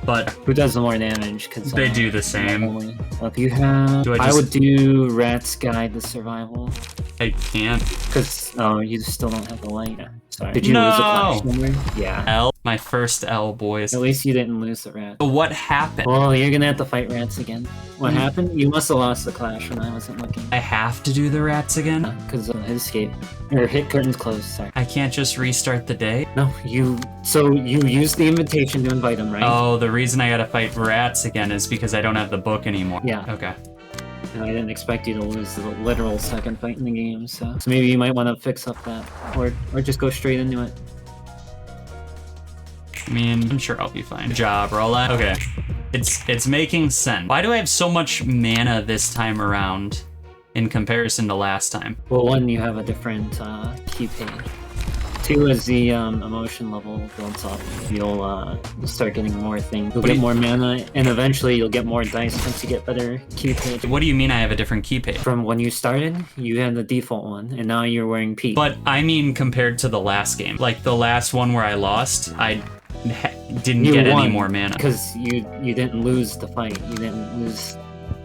[SPEAKER 1] But
[SPEAKER 2] Who does the more damage? Cause
[SPEAKER 1] they do the same.
[SPEAKER 2] If you have,
[SPEAKER 1] Do I
[SPEAKER 2] I
[SPEAKER 1] just-
[SPEAKER 2] would do Rat's Guide to Survival.
[SPEAKER 1] I can't.
[SPEAKER 2] Cause you still don't have the light. Yeah, sorry. Did you
[SPEAKER 1] No!
[SPEAKER 2] lose a clash somewhere? Yeah.
[SPEAKER 1] L. My first L, boys.
[SPEAKER 2] At least you didn't lose the rat.
[SPEAKER 1] What happened?
[SPEAKER 2] Well, you're gonna have to fight rats again. What happened? You must have lost the clash when I wasn't looking.
[SPEAKER 1] I have to do the rats again?
[SPEAKER 2] Because hit escape. Or hit curtains closed, sorry.
[SPEAKER 1] I can't just restart the day?
[SPEAKER 2] No, so you used the invitation to invite him, right?
[SPEAKER 1] Oh, the reason I gotta fight rats again is because I don't have the book anymore.
[SPEAKER 2] Yeah.
[SPEAKER 1] Okay.
[SPEAKER 2] And I didn't expect you to lose the literal second fight in the game, so maybe you might want to fix up that. Or just go straight into it.
[SPEAKER 1] I mean, I'm sure I'll be fine. Good job, Rolla. Okay. It's making sense. Why do I have so much mana this time around in comparison to last time?
[SPEAKER 2] Well, 1, you have a different key page. 2, as the emotion level builds up, you'll start getting more things. You'll
[SPEAKER 1] What do
[SPEAKER 2] get
[SPEAKER 1] you-
[SPEAKER 2] more mana, and eventually you'll get more dice once you get better key page.
[SPEAKER 1] What do you mean I have a different key page?
[SPEAKER 2] From when you started, you had the default one, and now you're wearing Pete.
[SPEAKER 1] But I mean compared to the last game. Like the last one where I lost, I didn't
[SPEAKER 2] You
[SPEAKER 1] get any
[SPEAKER 2] won,
[SPEAKER 1] more mana.
[SPEAKER 2] because you didn't lose the fight. You didn't lose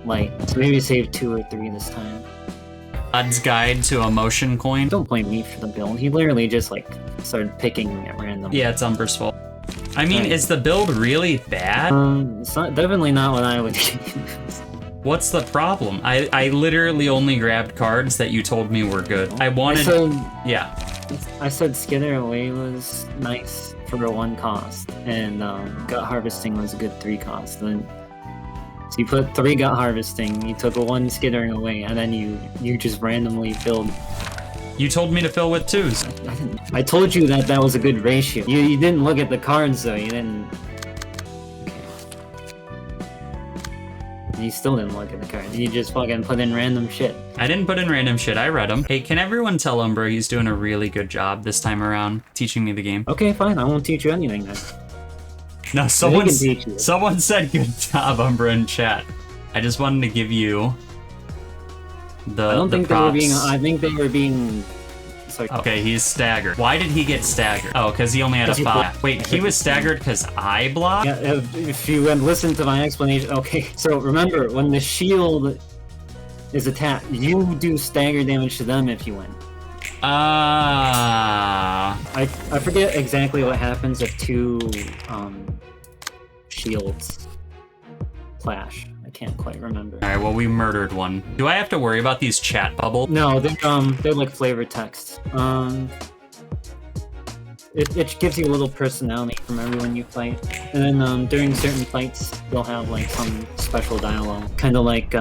[SPEAKER 2] light. So maybe save 2 or 3 this time.
[SPEAKER 1] God's Guide to Emotion Coin.
[SPEAKER 2] Don't blame me for the build. He literally just like started picking at random.
[SPEAKER 1] Yeah, it's Umber's fault. I mean,
[SPEAKER 2] Right.
[SPEAKER 1] is the build really bad?
[SPEAKER 2] It's not, definitely not what I would use.
[SPEAKER 1] What's the problem? I literally only grabbed cards that you told me were good. I wanted... Yeah.
[SPEAKER 2] I said Skitter Away was nice for a 1 cost, and Gut Harvesting was a good 3 cost. Then, so you put 3 Gut Harvesting, you took a 1 Skittering Away, and then you just randomly filled.
[SPEAKER 1] You told me to fill with 2s.
[SPEAKER 2] I told you that was a good ratio. You didn't look at the cards though. You didn't. You still didn't look at the cards. You just fucking put in random shit.
[SPEAKER 1] I didn't put in random shit, I read them. Hey, can everyone tell Umber he's doing a really good job this time around, teaching me the game?
[SPEAKER 2] Okay, fine. I won't teach you anything then.
[SPEAKER 1] No,
[SPEAKER 2] can teach you.
[SPEAKER 1] someone said good job, Umber, in chat. I just wanted to give you the
[SPEAKER 2] I don't think they
[SPEAKER 1] props.
[SPEAKER 2] were being. I think they were being. Sorry.
[SPEAKER 1] Okay, he's staggered. Why did he get staggered? Oh, because he only had a
[SPEAKER 2] 'Cause he
[SPEAKER 1] 5.
[SPEAKER 2] blocked.
[SPEAKER 1] Wait, he was staggered because I blocked?
[SPEAKER 2] Yeah, if you had listened to my explanation. Okay, so remember when the shield is attacked, you do stagger damage to them if you win.
[SPEAKER 1] Ah.
[SPEAKER 2] I forget exactly what happens if 2 shields clash. I can't quite remember.
[SPEAKER 1] Alright, well, we murdered one. Do I have to worry about these chat bubbles?
[SPEAKER 2] No, they're like flavor text. it gives you a little personality from everyone you fight. And then during certain fights, they'll have like some special dialogue, kind of like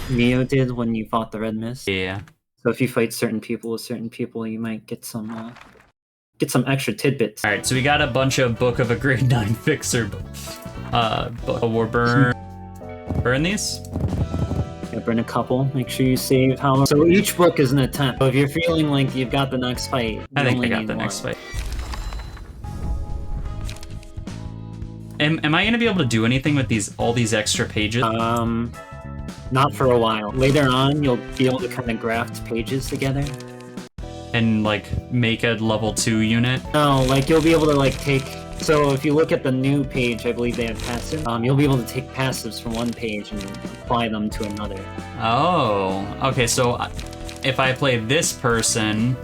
[SPEAKER 2] Mio did when you fought the Red Mist.
[SPEAKER 1] Yeah.
[SPEAKER 2] So if you fight certain people with certain people, you might get some extra tidbits.
[SPEAKER 1] All right, so we got a bunch of Book of a Grade 9 Fixer. We'll burn these.
[SPEAKER 2] Yeah, burn a couple. Make sure you save how. So each book is an attempt. So if you're feeling like you've got the next fight,
[SPEAKER 1] I
[SPEAKER 2] you
[SPEAKER 1] think
[SPEAKER 2] only
[SPEAKER 1] I got
[SPEAKER 2] need
[SPEAKER 1] the
[SPEAKER 2] one.
[SPEAKER 1] next fight. Am I gonna be able to do anything with all these extra pages?
[SPEAKER 2] Not for a while. Later on, you'll be able to kind of graft pages together.
[SPEAKER 1] And like make a level 2 unit?
[SPEAKER 2] No, like you'll be able to like take. So if you look at the new page, I believe they have passive. You'll be able to take passives from one page and apply them to another.
[SPEAKER 1] Oh, okay. So if I play this person,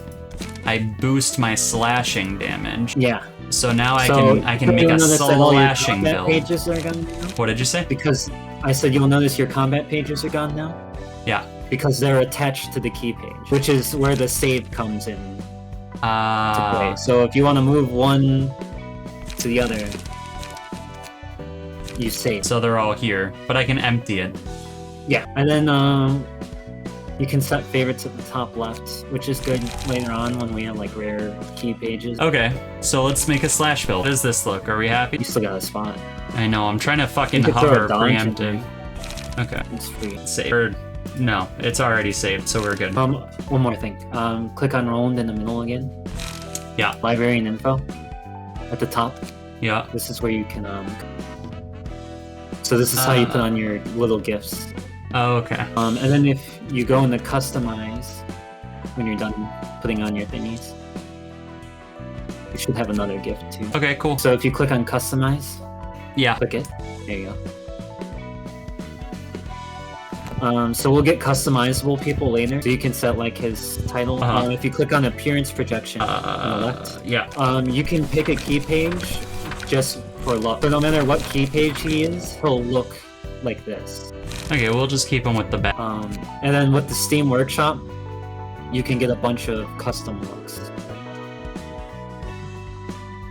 [SPEAKER 1] I boost my slashing damage.
[SPEAKER 2] Yeah.
[SPEAKER 1] So now I
[SPEAKER 2] So
[SPEAKER 1] can make a
[SPEAKER 2] notice that all your
[SPEAKER 1] slashing
[SPEAKER 2] combat
[SPEAKER 1] build.
[SPEAKER 2] pages are gone now?
[SPEAKER 1] What did you say?
[SPEAKER 2] Because I said you'll notice your combat pages are gone now.
[SPEAKER 1] Yeah.
[SPEAKER 2] Because they're attached to the key page, which is where the save comes in to play. So if you want to move one to the other, you save.
[SPEAKER 1] So they're all here, but I can empty it.
[SPEAKER 2] Yeah, and then you can set favorites at the top left, which is good later on when we have like rare key pages.
[SPEAKER 1] Okay, so let's make a slash build. How does this look? Are we happy?
[SPEAKER 2] You still got a spot.
[SPEAKER 1] I know, I'm trying to fucking
[SPEAKER 2] You could throw a
[SPEAKER 1] hover
[SPEAKER 2] dodge in
[SPEAKER 1] preemptive. Okay,
[SPEAKER 2] It's free.
[SPEAKER 1] save. Or, no, it's already saved, so we're good.
[SPEAKER 2] One more thing. Click on Roland in the middle again.
[SPEAKER 1] Yeah.
[SPEAKER 2] Library and info at the top.
[SPEAKER 1] Yeah.
[SPEAKER 2] This is where you can So this is how you put on your little gifts.
[SPEAKER 1] Oh, okay.
[SPEAKER 2] And then if you go into customize when you're done putting on your thingies, you should have another gift too.
[SPEAKER 1] Okay, cool.
[SPEAKER 2] So if you click on customize,
[SPEAKER 1] Yeah.
[SPEAKER 2] click it. There you go. So we'll get customizable people later. So you can set like his title. If you click on appearance projection on the left,
[SPEAKER 1] Yeah.
[SPEAKER 2] you can pick a key page just for luck. So no matter what key page he is, he'll look like this.
[SPEAKER 1] Okay, we'll just keep him with the back.
[SPEAKER 2] And then with the Steam Workshop, you can get a bunch of custom looks.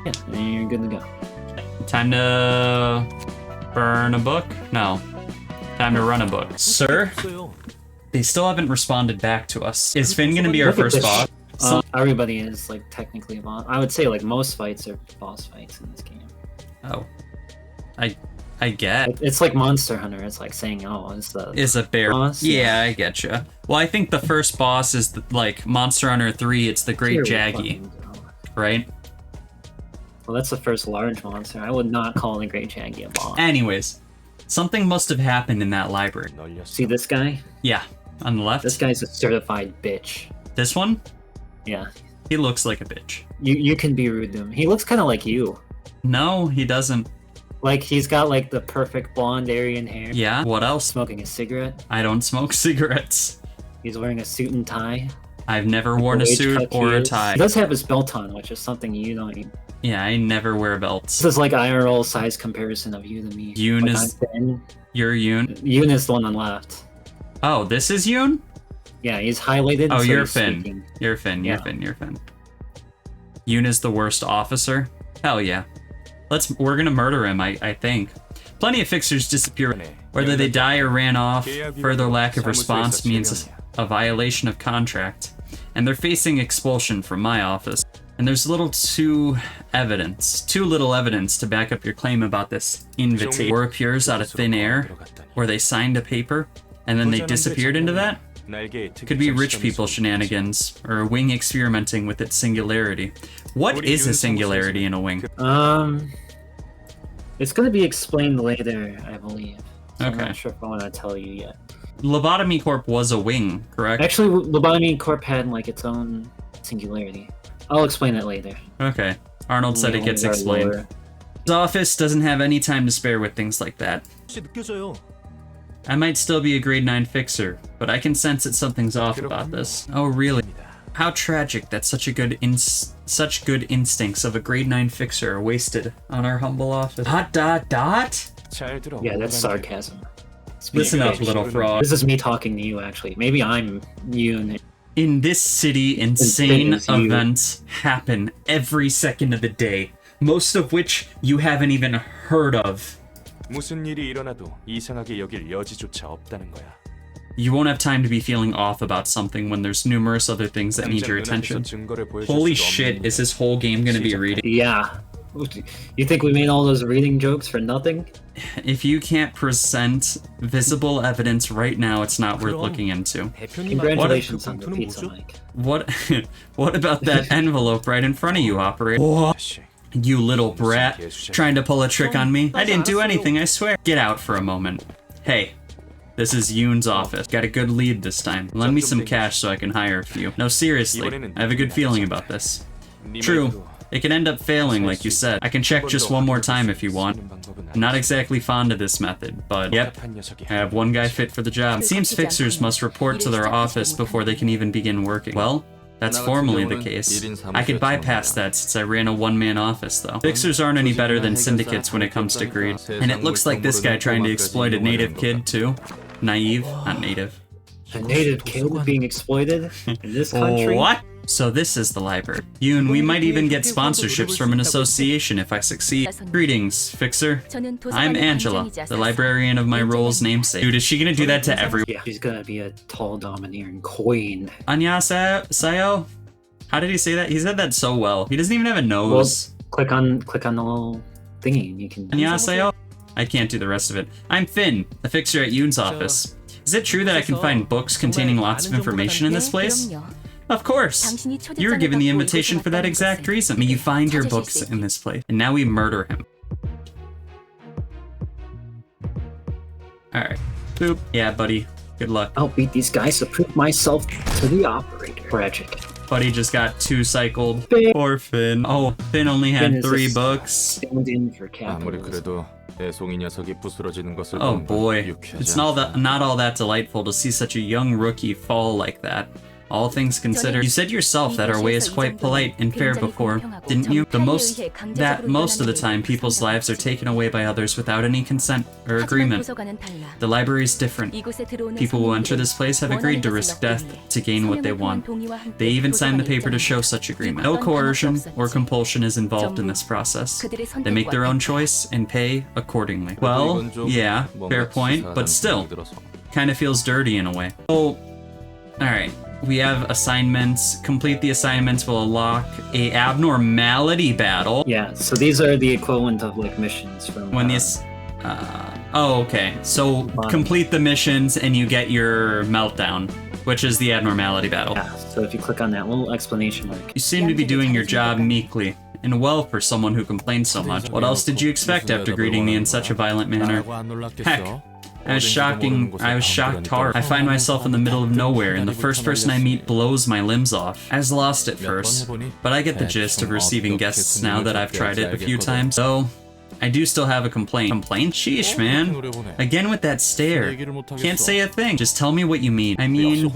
[SPEAKER 2] Yeah, and you're good to go.
[SPEAKER 1] Time to burn a book? No. Time to run a book. Sir? They still haven't responded back to us. Is Finn gonna be our
[SPEAKER 2] Look at
[SPEAKER 1] first
[SPEAKER 2] this
[SPEAKER 1] boss?
[SPEAKER 2] Everybody is like technically a boss. I would say like most fights are boss fights in this game.
[SPEAKER 1] Oh. I get.
[SPEAKER 2] It's like Monster Hunter. It's like saying, "Oh, it's the
[SPEAKER 1] Is a bear.
[SPEAKER 2] boss."
[SPEAKER 1] Yeah, I getcha. Well, I think the first boss is like Monster Hunter 3, it's the Great
[SPEAKER 2] Here we
[SPEAKER 1] Jaggy,
[SPEAKER 2] fucking go.
[SPEAKER 1] right?
[SPEAKER 2] Well, that's the first large monster. I would not call the Great Jaggy a boss.
[SPEAKER 1] Anyways, something must have happened in that library.
[SPEAKER 2] See this guy?
[SPEAKER 1] Yeah, on the left.
[SPEAKER 2] This guy's a certified bitch.
[SPEAKER 1] This one?
[SPEAKER 2] Yeah.
[SPEAKER 1] He looks like a bitch.
[SPEAKER 2] You can be rude to him. He looks kind of like you.
[SPEAKER 1] No, he doesn't.
[SPEAKER 2] Like he's got like the perfect blonde Aryan hair.
[SPEAKER 1] Yeah? What else?
[SPEAKER 2] Smoking a cigarette.
[SPEAKER 1] I don't smoke cigarettes.
[SPEAKER 2] He's wearing a suit and tie.
[SPEAKER 1] I've never worn a
[SPEAKER 2] The wage
[SPEAKER 1] suit
[SPEAKER 2] cut
[SPEAKER 1] or
[SPEAKER 2] he
[SPEAKER 1] a
[SPEAKER 2] is.
[SPEAKER 1] tie.
[SPEAKER 2] He does have his belt on, which is something you don't even.
[SPEAKER 1] Yeah, I never wear belts.
[SPEAKER 2] This is like IRL size comparison of you to me.
[SPEAKER 1] Yoon
[SPEAKER 2] Like,
[SPEAKER 1] is-
[SPEAKER 2] I'm thin.
[SPEAKER 1] You're Yoon.
[SPEAKER 2] Yoon is the one on the left.
[SPEAKER 1] Oh, this is Yoon?
[SPEAKER 2] Yeah, he's highlighted.
[SPEAKER 1] Oh,
[SPEAKER 2] so
[SPEAKER 1] you're
[SPEAKER 2] he's
[SPEAKER 1] Finn.
[SPEAKER 2] speaking.
[SPEAKER 1] You're Finn, you're
[SPEAKER 2] Yeah.
[SPEAKER 1] Finn, you're Finn. Yoon is the worst officer? Hell yeah. We're gonna murder him, I think. Plenty of fixers disappear. Whether they die or ran off, further lack of response means a violation of contract. And they're facing expulsion from my office. And there's too little evidence to back up your claim about this invitation. Or appears out of thin air, where they signed a paper, and then they disappeared into that? Could be rich people shenanigans, or a wing experimenting with its singularity. What is a singularity in a wing?
[SPEAKER 2] It's gonna be explained later, I believe. So I'm
[SPEAKER 1] Okay.
[SPEAKER 2] not sure if I want to tell you yet.
[SPEAKER 1] Lobotomy Corp was a wing, correct?
[SPEAKER 2] Actually, Lobotomy Corp had like its own singularity. I'll explain it later.
[SPEAKER 1] Okay. Arnold said it gets explained. His office doesn't have any time to spare with things like that. I might still be a grade 9 fixer, but I can sense that something's off about this. Oh, really? How tragic that such good instincts of a grade 9 fixer are wasted on our humble office. ...
[SPEAKER 2] Yeah, that's sarcasm.
[SPEAKER 1] Listen up, little frog.
[SPEAKER 2] This is me talking to you, actually. Maybe I'm you and
[SPEAKER 1] In this city, insane
[SPEAKER 2] as you.
[SPEAKER 1] events happen every second of the day, most of which you haven't even heard of.
[SPEAKER 8] 무슨 일이 일어나도 이상하게 여길 여지조차 없다는 거야.
[SPEAKER 1] You won't have time to be feeling off about something when there's numerous other things that need your attention. Holy shit, is this whole game gonna be reading?
[SPEAKER 2] Yeah. You think we made all those reading jokes for nothing?
[SPEAKER 1] If you can't present visible evidence right now, it's not worth looking into.
[SPEAKER 2] Congratulations on the pizza, Mike.
[SPEAKER 1] What what about that envelope right in front of you, operator? You little brat, trying to pull a trick on me? I didn't do anything, I swear. Get out for a moment. Hey, this is Yoon's office. Got a good lead this time. Lend me some cash so I can hire a few. No, seriously, I have a good feeling about this. True, it can end up failing like you said. I can check just one more time if you want. I'm not exactly fond of this method, but yep, I have one guy fit for the job. It seems fixers must report to their office before they can even begin working. Well, that's formally the case. I could bypass that since I ran a one-man office, though. Fixers aren't any better than syndicates when it comes to greed. And it looks like this guy trying to exploit a native kid, too. Naive, not native.
[SPEAKER 2] A native kid being exploited in this country?
[SPEAKER 1] What? So this is the library. Yoon, we might even get sponsorships from an association if I succeed. Greetings, Fixer. I'm Angela, the librarian of my role's namesake. Dude, is she gonna do that to everyone?
[SPEAKER 2] Yeah, she's gonna be a tall, domineering queen.
[SPEAKER 1] Annyeonghaseyo? How did he say that? He said that so well. He doesn't even have a
[SPEAKER 2] Well,
[SPEAKER 1] nose.
[SPEAKER 2] click on the little thingy and you can...
[SPEAKER 1] Annyeonghaseyo? I can't do the rest of it. I'm Finn, the Fixer at Yoon's office. Is it true that I can find books containing lots of information in this place? Of course! You were given the invitation for that exact reason. May you find your books in this place. And now we murder him. Alright. Boop. Yeah, buddy. Good luck.
[SPEAKER 2] I'll beat these guys to prove myself to the operator. Tragic.
[SPEAKER 1] Buddy just got 2 cycled.
[SPEAKER 2] Finn.
[SPEAKER 1] Poor Finn. Oh, Finn only
[SPEAKER 2] Finn
[SPEAKER 1] had
[SPEAKER 2] is
[SPEAKER 1] 3
[SPEAKER 2] a
[SPEAKER 1] books.
[SPEAKER 2] stand-in for
[SPEAKER 4] 아무리
[SPEAKER 2] capitalism.
[SPEAKER 4] 그래도 애송이 녀석이 부스러지는 것을
[SPEAKER 1] Oh
[SPEAKER 4] 보면
[SPEAKER 1] boy.
[SPEAKER 4] 유쾌하지
[SPEAKER 1] It's
[SPEAKER 4] 않다.
[SPEAKER 1] not all that delightful to see such a young rookie fall like that. All things considered, you said yourself that our way is quite polite and fair before, didn't you? Most of the time, people's lives are taken away by others without any consent or agreement. The library is different. People who enter this place have agreed to risk death to gain what they want. They even signed the paper to show such agreement. No coercion or compulsion is involved in this process. They make their own choice and pay accordingly. Well, yeah, fair point, but still, kind of feels dirty in a way. Oh, alright. We have assignments. Complete the assignments will unlock a abnormality battle.
[SPEAKER 2] Yeah, so these are the equivalent of like missions from...
[SPEAKER 1] When these... oh, okay. So complete the missions and you get your meltdown, which is the abnormality battle.
[SPEAKER 2] Yeah, so if you click on that little explanation mark...
[SPEAKER 1] You seem to be doing your job meekly and well for someone who complains so much. What else did you expect after greeting me in such a violent manner? Heck. I was shocked hard. I find myself in the middle of nowhere, and the first person I meet blows my limbs off. I was lost at first, but I get the gist of receiving guests now that I've tried it a few times. So, I do still have a complaint. Complaint? Sheesh, man. Again with that stare. Can't say a thing. Just tell me what you mean. I mean,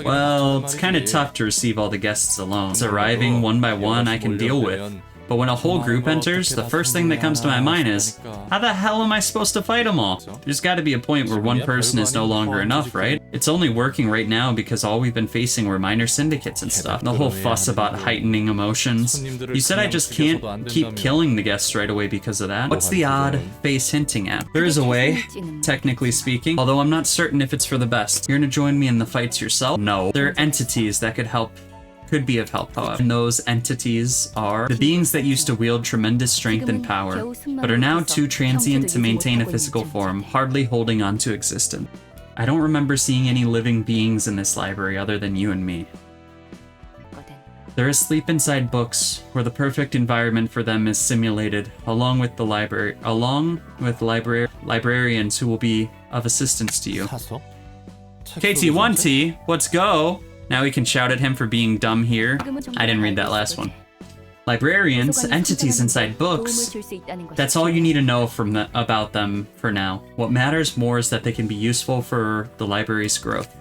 [SPEAKER 1] well, it's kind of tough to receive all the guests alone. It's arriving one by one I can deal with. But when a whole group enters, the first thing that comes to my mind is, how the hell am I supposed to fight them all? There's got to be a point where one person is no longer enough, right? It's only working right now because all we've been facing were minor syndicates and stuff. The whole fuss about heightening emotions. You said I just can't keep killing the guests right away because of that? What's the odd face hinting at? There is a way, technically speaking, although I'm not certain if it's for the best. You're gonna join me in the fights yourself? No. There are entities that could be of help, however. And those entities are the beings that used to wield tremendous strength and power, but are now too transient to maintain a physical form, hardly holding on to existence. I don't remember seeing any living beings in this library other than you and me. They're asleep inside books, where the perfect environment for them is simulated, along with librarians who will be of assistance to you. KT1T, let's go! Now we can shout at him for being dumb here. I didn't read that last one. Librarians, entities inside books. That's all you need to know about them for now. What matters more is that they can be useful for the library's growth.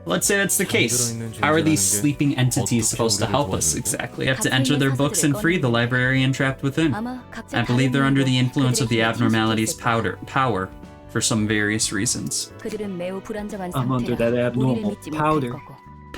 [SPEAKER 1] Let's say that's the case. How are these sleeping entities supposed to help us exactly? We have to enter their books and free the librarian trapped within. I believe they're under the influence of the abnormality's power for some various reasons.
[SPEAKER 2] I'm under that abnormal powder.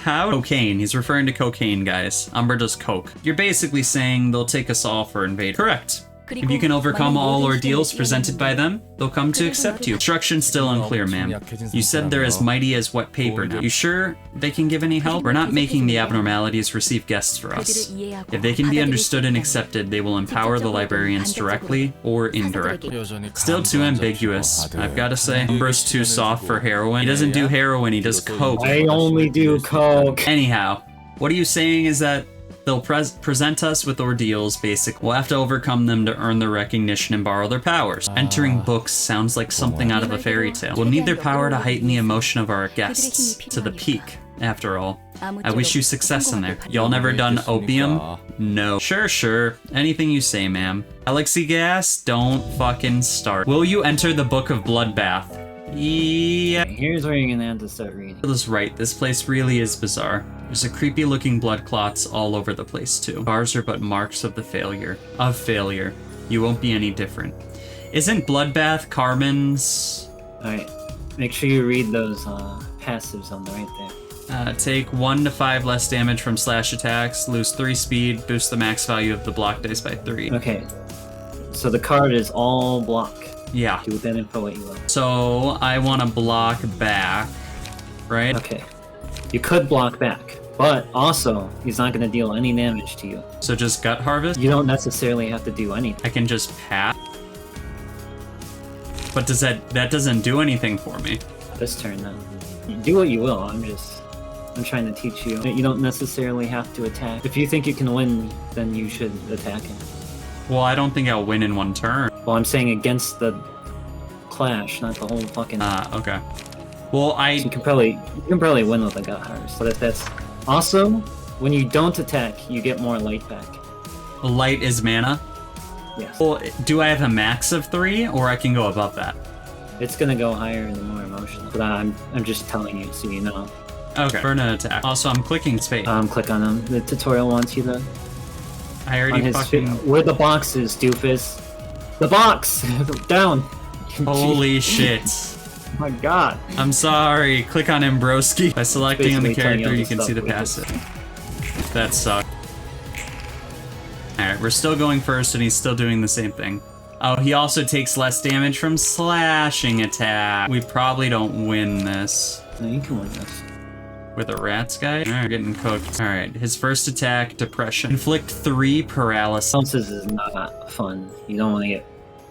[SPEAKER 1] How? Cocaine. He's referring to cocaine, guys. Umbra does coke. You're basically saying they'll take us all for invaders. Correct. If you can overcome all ordeals presented by them, they'll come to accept you. Instruction's still unclear, ma'am. You said they're as mighty as wet paper now. You sure they can give any help? We're not making the abnormalities receive guests for us. If they can be understood and accepted, they will empower the librarians directly or indirectly. Still too ambiguous, I've gotta say. Umbra's too soft for heroin. He doesn't do heroin, he does coke.
[SPEAKER 2] I only do coke.
[SPEAKER 1] Anyhow, what are you saying is that they'll present us with ordeals, basically. We'll have to overcome them to earn their recognition and borrow their powers. Entering books sounds like something out of a fairy tale. We'll need their power to heighten the emotion of our guests to the peak, after all. I wish you success in there. Y'all never done opium? No. Sure. Anything you say, ma'am. Galaxy gas? Don't fucking start. Will you enter the Book of Bloodbath? Yeah.
[SPEAKER 2] Here's where you're gonna have to start reading.
[SPEAKER 1] That's right, this place really is bizarre. There's a creepy looking blood clots all over the place too. Scars are but marks of the failure. You won't be any different. Isn't Bloodbath Carmen's?
[SPEAKER 2] Alright, make sure you read those passives on the right there.
[SPEAKER 1] Take 1 to 5 less damage from slash attacks, lose 3 speed, boost the max value of the block dice by 3.
[SPEAKER 2] Okay, so the card is all block.
[SPEAKER 1] Yeah.
[SPEAKER 2] Do with that info what you want.
[SPEAKER 1] So I want to block back, right?
[SPEAKER 2] Okay. You could block back, but also he's not going to deal any damage to you.
[SPEAKER 1] So just Gut Harvest?
[SPEAKER 2] You don't necessarily have to do anything.
[SPEAKER 1] I can just pass. But does that doesn't do anything for me?
[SPEAKER 2] This turn, though. You do what you will. I'm trying to teach you. You don't necessarily have to attack. If you think you can win, then you should attack him.
[SPEAKER 1] Well, I don't think I'll win in one turn.
[SPEAKER 2] Well, I'm saying against the clash, not the whole fucking.
[SPEAKER 1] Okay. Well,
[SPEAKER 2] So you can probably win with a Gut Harvest. But if that's also when you don't attack, you get more light back.
[SPEAKER 1] Light is mana.
[SPEAKER 2] Yes.
[SPEAKER 1] Well, do I have a max of 3, or I can go above that?
[SPEAKER 2] It's gonna go higher the more emotional. But I'm just telling you so you know.
[SPEAKER 1] Okay. Burn an attack. Also, I'm clicking space.
[SPEAKER 2] Click on him. The tutorial wants you to.
[SPEAKER 1] I
[SPEAKER 2] On
[SPEAKER 1] already
[SPEAKER 2] his
[SPEAKER 1] fucking.
[SPEAKER 2] where the box is, doofus. The box down.
[SPEAKER 1] Holy shit.
[SPEAKER 2] Oh my god.
[SPEAKER 1] I'm sorry. Click on Ambroski. By selecting on the
[SPEAKER 2] Basically telling you
[SPEAKER 1] character,
[SPEAKER 2] all
[SPEAKER 1] you
[SPEAKER 2] the
[SPEAKER 1] can see the
[SPEAKER 2] stuff we
[SPEAKER 1] passive. That sucked. Alright, we're still going first, and he's still doing the same thing. Oh, he also takes less damage from slashing attack. We probably don't win this.
[SPEAKER 2] No, you can win this.
[SPEAKER 1] With a rats guy? Alright, getting cooked. Alright, his first attack, Depression. Inflict 3 paralysis.
[SPEAKER 2] Bounces is not fun. You don't want to get.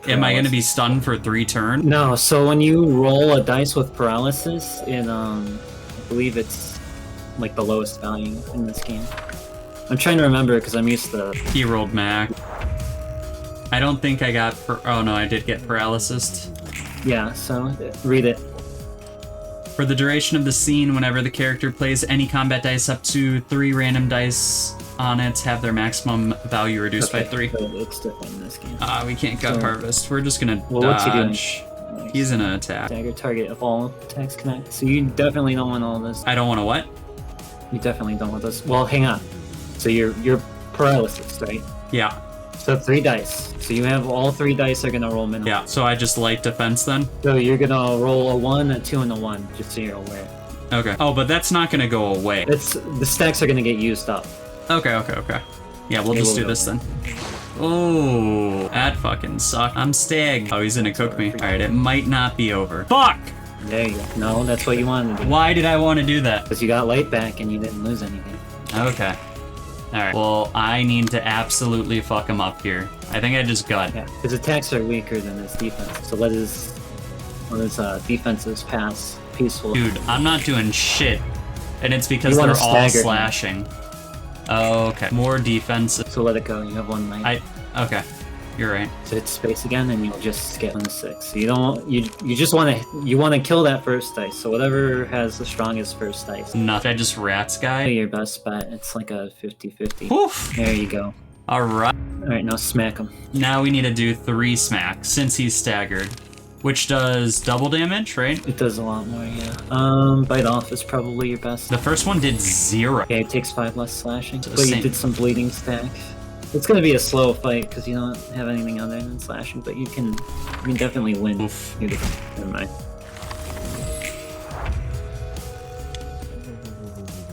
[SPEAKER 1] Am I gonna be stunned for 3 turns?
[SPEAKER 2] No. So when you roll a dice with paralysis, I believe it's like the lowest value in this game. I'm trying to remember because I'm used to.
[SPEAKER 1] He rolled Mac. I don't think I got. Oh no, I did get paralysis.
[SPEAKER 2] Yeah. So read it.
[SPEAKER 1] For the duration of the scene, whenever the character plays any combat dice up to 3 random dice on it, have their maximum value reduced by 3.
[SPEAKER 2] So it's different in this game.
[SPEAKER 1] We can't Gut Harvest. We're just gonna
[SPEAKER 2] What's he doing?
[SPEAKER 1] dodge. He's in an attack.
[SPEAKER 2] Dagger target if all attacks connect. So you definitely don't want all this.
[SPEAKER 1] I don't want to what?
[SPEAKER 2] You definitely don't want this. Well, hang on. So you're paralysis, right?
[SPEAKER 1] Yeah.
[SPEAKER 2] So 3 dice. So you have all 3 dice are gonna roll minimum.
[SPEAKER 1] Yeah. So I just light defense then?
[SPEAKER 2] So you're gonna roll a 1, a 2, and a 1, just so you're aware.
[SPEAKER 1] Okay. Oh, but that's not gonna go away.
[SPEAKER 2] It's the stacks are gonna get used up.
[SPEAKER 1] Okay. Yeah, we'll just do this then. Oh, that fucking sucked. I'm stagged. Oh, he's gonna cook me. Alright, it might not be over. Fuck!
[SPEAKER 2] There you go. No, that's what you wanted to do.
[SPEAKER 1] Why did I want to do that?
[SPEAKER 2] Because you got light back and you didn't lose anything.
[SPEAKER 1] Okay. Alright. Well, I need to absolutely fuck him up here. I think I just got.
[SPEAKER 2] Yeah, his attacks are weaker than his defense. So let his defenses pass peacefully.
[SPEAKER 1] Dude, I'm not doing shit. And it's because
[SPEAKER 2] You
[SPEAKER 1] they're
[SPEAKER 2] wanna
[SPEAKER 1] all
[SPEAKER 2] stagger him.
[SPEAKER 1] slashing. Okay. More defensive.
[SPEAKER 2] So let it go. You have 1 light.
[SPEAKER 1] Okay. You're right.
[SPEAKER 2] So hit space again, and you'll just skip on the 6. So you don't. You just want to kill that first dice. So whatever has the strongest first dice.
[SPEAKER 1] Nothing. I just rats guy.
[SPEAKER 2] Your best bet. It's like a 50-50.
[SPEAKER 1] Oof.
[SPEAKER 2] There you go.
[SPEAKER 1] Alright.
[SPEAKER 2] All right, now smack him.
[SPEAKER 1] Now we need to do 3 smacks since he's staggered. Which does double damage, right?
[SPEAKER 2] It does a lot more, yeah. Bite off is probably your best.
[SPEAKER 1] The first one did 0.
[SPEAKER 2] Okay, it takes 5 less slashing,
[SPEAKER 1] So
[SPEAKER 2] but you
[SPEAKER 1] same.
[SPEAKER 2] did some bleeding stack. It's gonna be a slow fight because you don't have anything other than slashing, but you can definitely win.
[SPEAKER 1] Oof.
[SPEAKER 2] Never mind.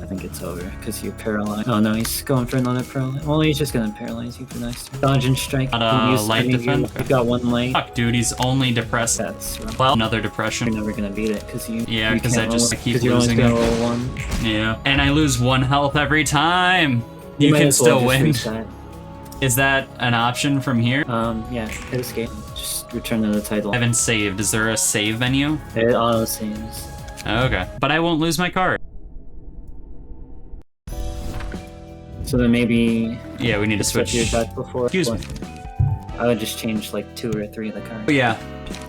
[SPEAKER 1] I
[SPEAKER 2] think it's over because you paralyze. Oh no, he's going for another paralyze. Well, he's just gonna paralyze you for next turn. Dodge and strike.
[SPEAKER 1] Not a light defense?
[SPEAKER 2] You've got one light.
[SPEAKER 1] Fuck, dude, he's only depressed.
[SPEAKER 2] That's rough.
[SPEAKER 1] Well, another depression.
[SPEAKER 2] You're never gonna beat it because you.
[SPEAKER 1] Yeah,
[SPEAKER 2] you
[SPEAKER 1] because I
[SPEAKER 2] can't
[SPEAKER 1] just
[SPEAKER 2] roll,
[SPEAKER 1] keep
[SPEAKER 2] 'cause you're only
[SPEAKER 1] losing
[SPEAKER 2] gonna
[SPEAKER 1] it.
[SPEAKER 2] roll one.
[SPEAKER 1] Yeah, and I lose 1 health every time. You
[SPEAKER 2] might
[SPEAKER 1] can
[SPEAKER 2] as well
[SPEAKER 1] still
[SPEAKER 2] just
[SPEAKER 1] win.
[SPEAKER 2] reset.
[SPEAKER 1] Is that an option from here?
[SPEAKER 2] Yeah, hit escape. Just return to the title.
[SPEAKER 1] I haven't saved. Is there a save menu?
[SPEAKER 2] It auto saves.
[SPEAKER 1] Okay. But I won't lose my card.
[SPEAKER 2] So then maybe
[SPEAKER 1] Yeah, we need to
[SPEAKER 2] switch
[SPEAKER 1] switch.
[SPEAKER 2] your deck before.
[SPEAKER 1] Excuse me.
[SPEAKER 2] I would just change like 2 or 3 of the cards.
[SPEAKER 1] But yeah.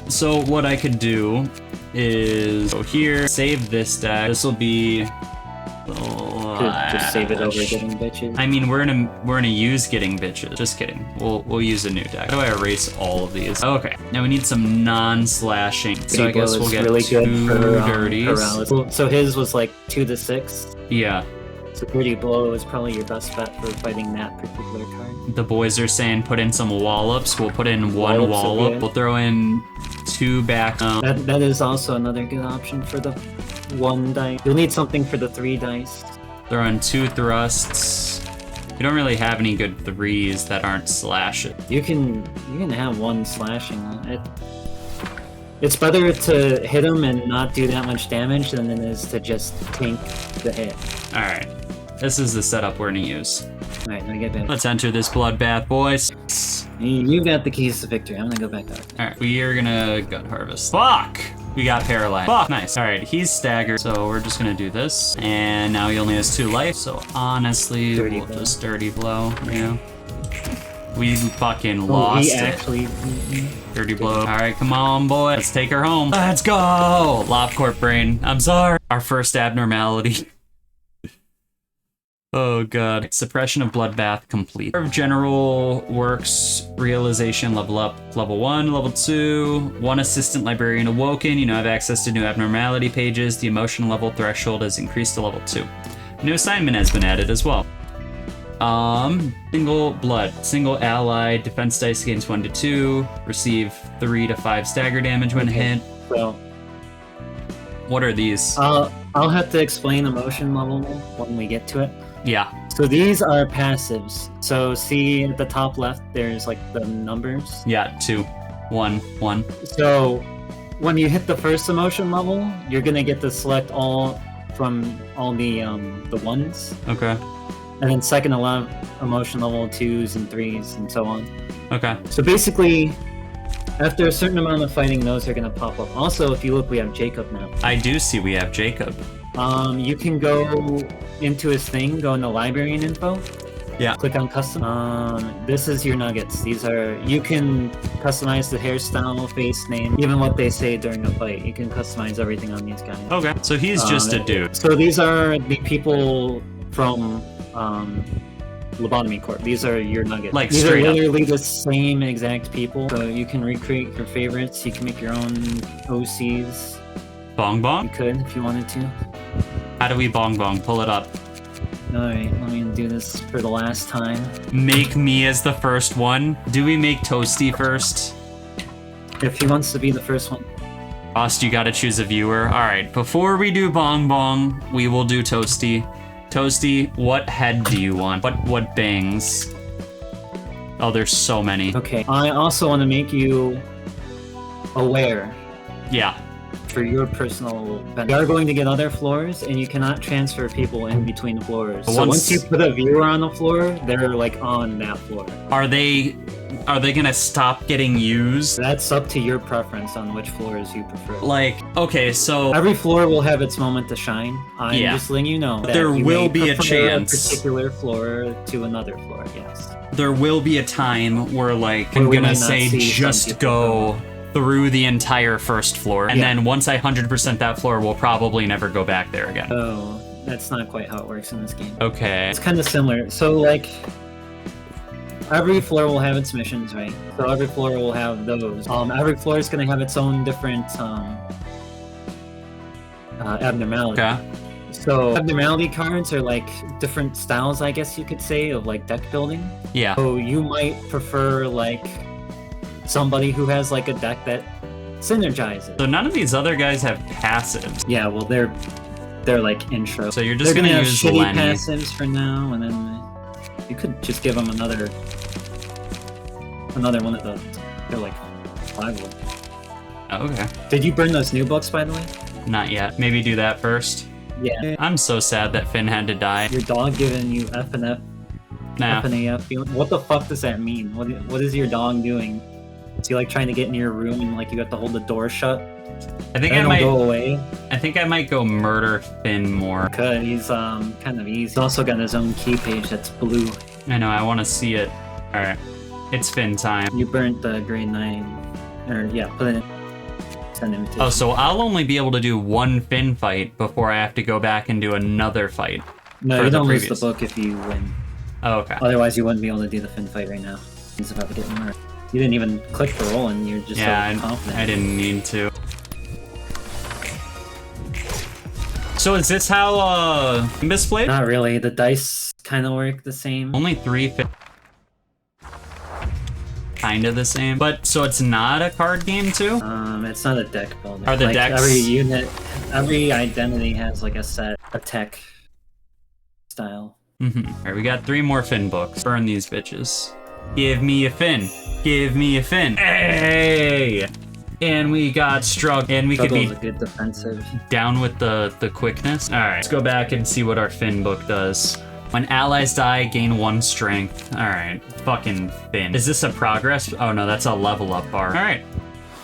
[SPEAKER 1] So what I could do is go here, save this deck. This will be.
[SPEAKER 2] Just save it over getting bitches.
[SPEAKER 1] I mean, we're gonna use getting bitches. Just kidding. We'll use a new deck. How do I erase all of these? Okay. Now we need some non-slashing. So I guess we'll get
[SPEAKER 2] really
[SPEAKER 1] 2
[SPEAKER 2] good for,
[SPEAKER 1] dirties.
[SPEAKER 2] paralysis. So his was like 2 to 6.
[SPEAKER 1] Yeah.
[SPEAKER 2] So Dirty Blow is probably your best bet for fighting that particular card.
[SPEAKER 1] The boys are saying put in some wallops. We'll put in 1
[SPEAKER 2] Wallops are
[SPEAKER 1] wallop.
[SPEAKER 2] good.
[SPEAKER 1] We'll throw in 2 back.
[SPEAKER 2] That is also another good option for the 1 dice. You'll need something for the 3 dice.
[SPEAKER 1] Throw in 2 thrusts. We don't really have any good 3s that aren't slashes.
[SPEAKER 2] You can have 1 slashing. It's better to hit him and not do that much damage than it is to just tank the hit.
[SPEAKER 1] All right. This is the setup we're gonna use.
[SPEAKER 2] Alright, now get back.
[SPEAKER 1] Let's enter this bloodbath, boys.
[SPEAKER 2] You got the keys to victory. I'm gonna go back out.
[SPEAKER 1] All right, we are gonna gut harvest. Fuck! We got paralyzed. Fuck! Nice. All right, he's staggered, so we're just gonna do this. And now he only has 2 life, so honestly,
[SPEAKER 2] Dirty
[SPEAKER 1] we'll
[SPEAKER 2] blow.
[SPEAKER 1] just dirty blow, yeah. We fucking
[SPEAKER 2] Oh,
[SPEAKER 1] lost
[SPEAKER 2] he
[SPEAKER 1] it.
[SPEAKER 2] actually.
[SPEAKER 1] Dirty blow. All right, come on, boy. Let's take her home. Let's go! Lopcorp brain. I'm sorry. Our first abnormality. Oh god. Suppression of bloodbath complete. General works realization level up. Level 1, level 2. 1 assistant librarian awoken. You now have access to new abnormality pages. The emotion level threshold is increased to level 2. New assignment has been added as well. Single blood. Single ally. Defense dice gains 1 to 2. Receive 3 to 5 stagger damage when hit.
[SPEAKER 2] So,
[SPEAKER 1] What are these?
[SPEAKER 2] I'll have to explain emotion level when we get to it.
[SPEAKER 1] Yeah.
[SPEAKER 2] So these are passives. So see at the top left, there's like the numbers.
[SPEAKER 1] Yeah, 2. 1. 1.
[SPEAKER 2] So when you hit the first emotion level, you're gonna get to select all from all the ones,
[SPEAKER 1] Okay.
[SPEAKER 2] and then second emotion level 2s and 3s and so on.
[SPEAKER 1] Okay.
[SPEAKER 2] So basically, after a certain amount of fighting, those are gonna pop up. Also, if you look, we have Jacob now.
[SPEAKER 1] I do see we have Jacob.
[SPEAKER 2] You can go into his thing, go into librarian info.
[SPEAKER 1] Yeah.
[SPEAKER 2] Click on custom. This is your nuggets. These are, you can customize the hairstyle, face, name, even what they say during a fight. You can customize everything on these guys.
[SPEAKER 1] Okay. So he's just a dude.
[SPEAKER 2] So these are the people from Lobotomy Corp. These are your nuggets.
[SPEAKER 1] Like,
[SPEAKER 2] these are
[SPEAKER 1] straight up.
[SPEAKER 2] literally the same exact people. So you can recreate your favorites. You can make your own OCs.
[SPEAKER 1] Bong
[SPEAKER 2] You
[SPEAKER 1] bong?
[SPEAKER 2] could if you wanted to.
[SPEAKER 1] How do we bong bong? Pull it up.
[SPEAKER 2] Alright, let me do this for the last time.
[SPEAKER 1] Make me as the first one. Do we make Toasty first?
[SPEAKER 2] If he wants to be the first one.
[SPEAKER 1] Rost, you gotta choose a viewer. Alright, before we do bong bong, we will do Toasty. Toasty, what head do you want? What bangs? Oh, there's so many.
[SPEAKER 2] Okay, I also want to make you aware
[SPEAKER 1] Yeah.
[SPEAKER 2] for your personal benefit. You are going to get other floors, and you cannot transfer people in between floors.
[SPEAKER 1] But
[SPEAKER 2] So
[SPEAKER 1] once-
[SPEAKER 2] once you put a viewer on the floor, they're like on that floor.
[SPEAKER 1] Are they gonna stop getting used?
[SPEAKER 2] That's up to your preference on which floors you prefer.
[SPEAKER 1] Like, okay, so
[SPEAKER 2] Every floor will have its moment to shine. I'm
[SPEAKER 1] Yeah.
[SPEAKER 2] just letting you know that
[SPEAKER 1] There
[SPEAKER 2] you
[SPEAKER 1] will
[SPEAKER 2] may
[SPEAKER 1] be a
[SPEAKER 2] prefer
[SPEAKER 1] chance.
[SPEAKER 2] a particular floor to another floor. Yes.
[SPEAKER 1] there will be a time where, like,
[SPEAKER 2] Where
[SPEAKER 1] I'm
[SPEAKER 2] we
[SPEAKER 1] gonna
[SPEAKER 2] might not
[SPEAKER 1] say
[SPEAKER 2] see some
[SPEAKER 1] just
[SPEAKER 2] people
[SPEAKER 1] go through the entire first floor, and
[SPEAKER 2] Yeah.
[SPEAKER 1] then once I 100% that floor, we'll probably never go back there again.
[SPEAKER 2] Oh, that's not quite how it works in this game.
[SPEAKER 1] Okay.
[SPEAKER 2] It's kind of similar. So, like, every floor will have its missions, right? So every floor will have those. Every floor is going to have its own different abnormality.
[SPEAKER 1] Okay.
[SPEAKER 2] So abnormality cards are like different styles, I guess you could say, of like deck building.
[SPEAKER 1] Yeah.
[SPEAKER 2] So you might prefer like somebody who has like a deck that synergizes.
[SPEAKER 1] So none of these other guys have passives.
[SPEAKER 2] Yeah, well, they're their like intro.
[SPEAKER 1] So you're just
[SPEAKER 2] They're
[SPEAKER 1] gonna
[SPEAKER 2] have
[SPEAKER 1] use
[SPEAKER 2] shitty
[SPEAKER 1] Lenny.
[SPEAKER 2] passives for now, and then you could just give them another one of those. They're like 5 of them.
[SPEAKER 1] Okay.
[SPEAKER 2] Did you burn those new books, by the way?
[SPEAKER 1] Not yet. Maybe do that first.
[SPEAKER 2] Yeah.
[SPEAKER 1] I'm so sad that Finn had to die.
[SPEAKER 2] Your dog giving you F and F.
[SPEAKER 1] Nah.
[SPEAKER 2] F and AF feeling. What the fuck does that mean? What is your dog doing? Is he like trying to get in your room and like you have to hold the door shut?
[SPEAKER 1] I think
[SPEAKER 2] And go away.
[SPEAKER 1] I think I might go murder Finn more.
[SPEAKER 2] Cause he's kind of easy. He's also got his own key page that's blue.
[SPEAKER 1] I know. I want to see it. All right. It's Finn time.
[SPEAKER 2] You burnt the grade 9, or yeah, put it in. Send invitation.
[SPEAKER 1] Oh, so I'll only be able to do one Finn fight before I have to go back and do another fight.
[SPEAKER 2] No,
[SPEAKER 1] for
[SPEAKER 2] you
[SPEAKER 1] the
[SPEAKER 2] don't lose the
[SPEAKER 1] previous.
[SPEAKER 2] book if you win.
[SPEAKER 1] Oh, okay.
[SPEAKER 2] Otherwise, you wouldn't be able to do the Finn fight right now. It's about to get more. You didn't even click the roll, and you're just
[SPEAKER 1] Yeah,
[SPEAKER 2] so confident.
[SPEAKER 1] I didn't need to. So is this how Nimbus played?
[SPEAKER 2] Not really. The dice kind of work the same.
[SPEAKER 1] Only 3 kind of the same. But so it's not a card game too?
[SPEAKER 2] It's not a deck builder.
[SPEAKER 1] Are the
[SPEAKER 2] like,
[SPEAKER 1] decks-
[SPEAKER 2] Every unit, every identity has like a set attack style.
[SPEAKER 1] Alright, we got 3 more Finn books. Burn these bitches. Give me a Finn. Give me a Finn. Hey! And we got Struggle. And we could
[SPEAKER 2] Struggle
[SPEAKER 1] be
[SPEAKER 2] is a good defensive.
[SPEAKER 1] down with the quickness. Alright, let's go back and see what our Finn book does. When allies die, gain 1 strength. Alright, fucking Finn. Is this a progress? Oh no, that's a level up bar. Alright.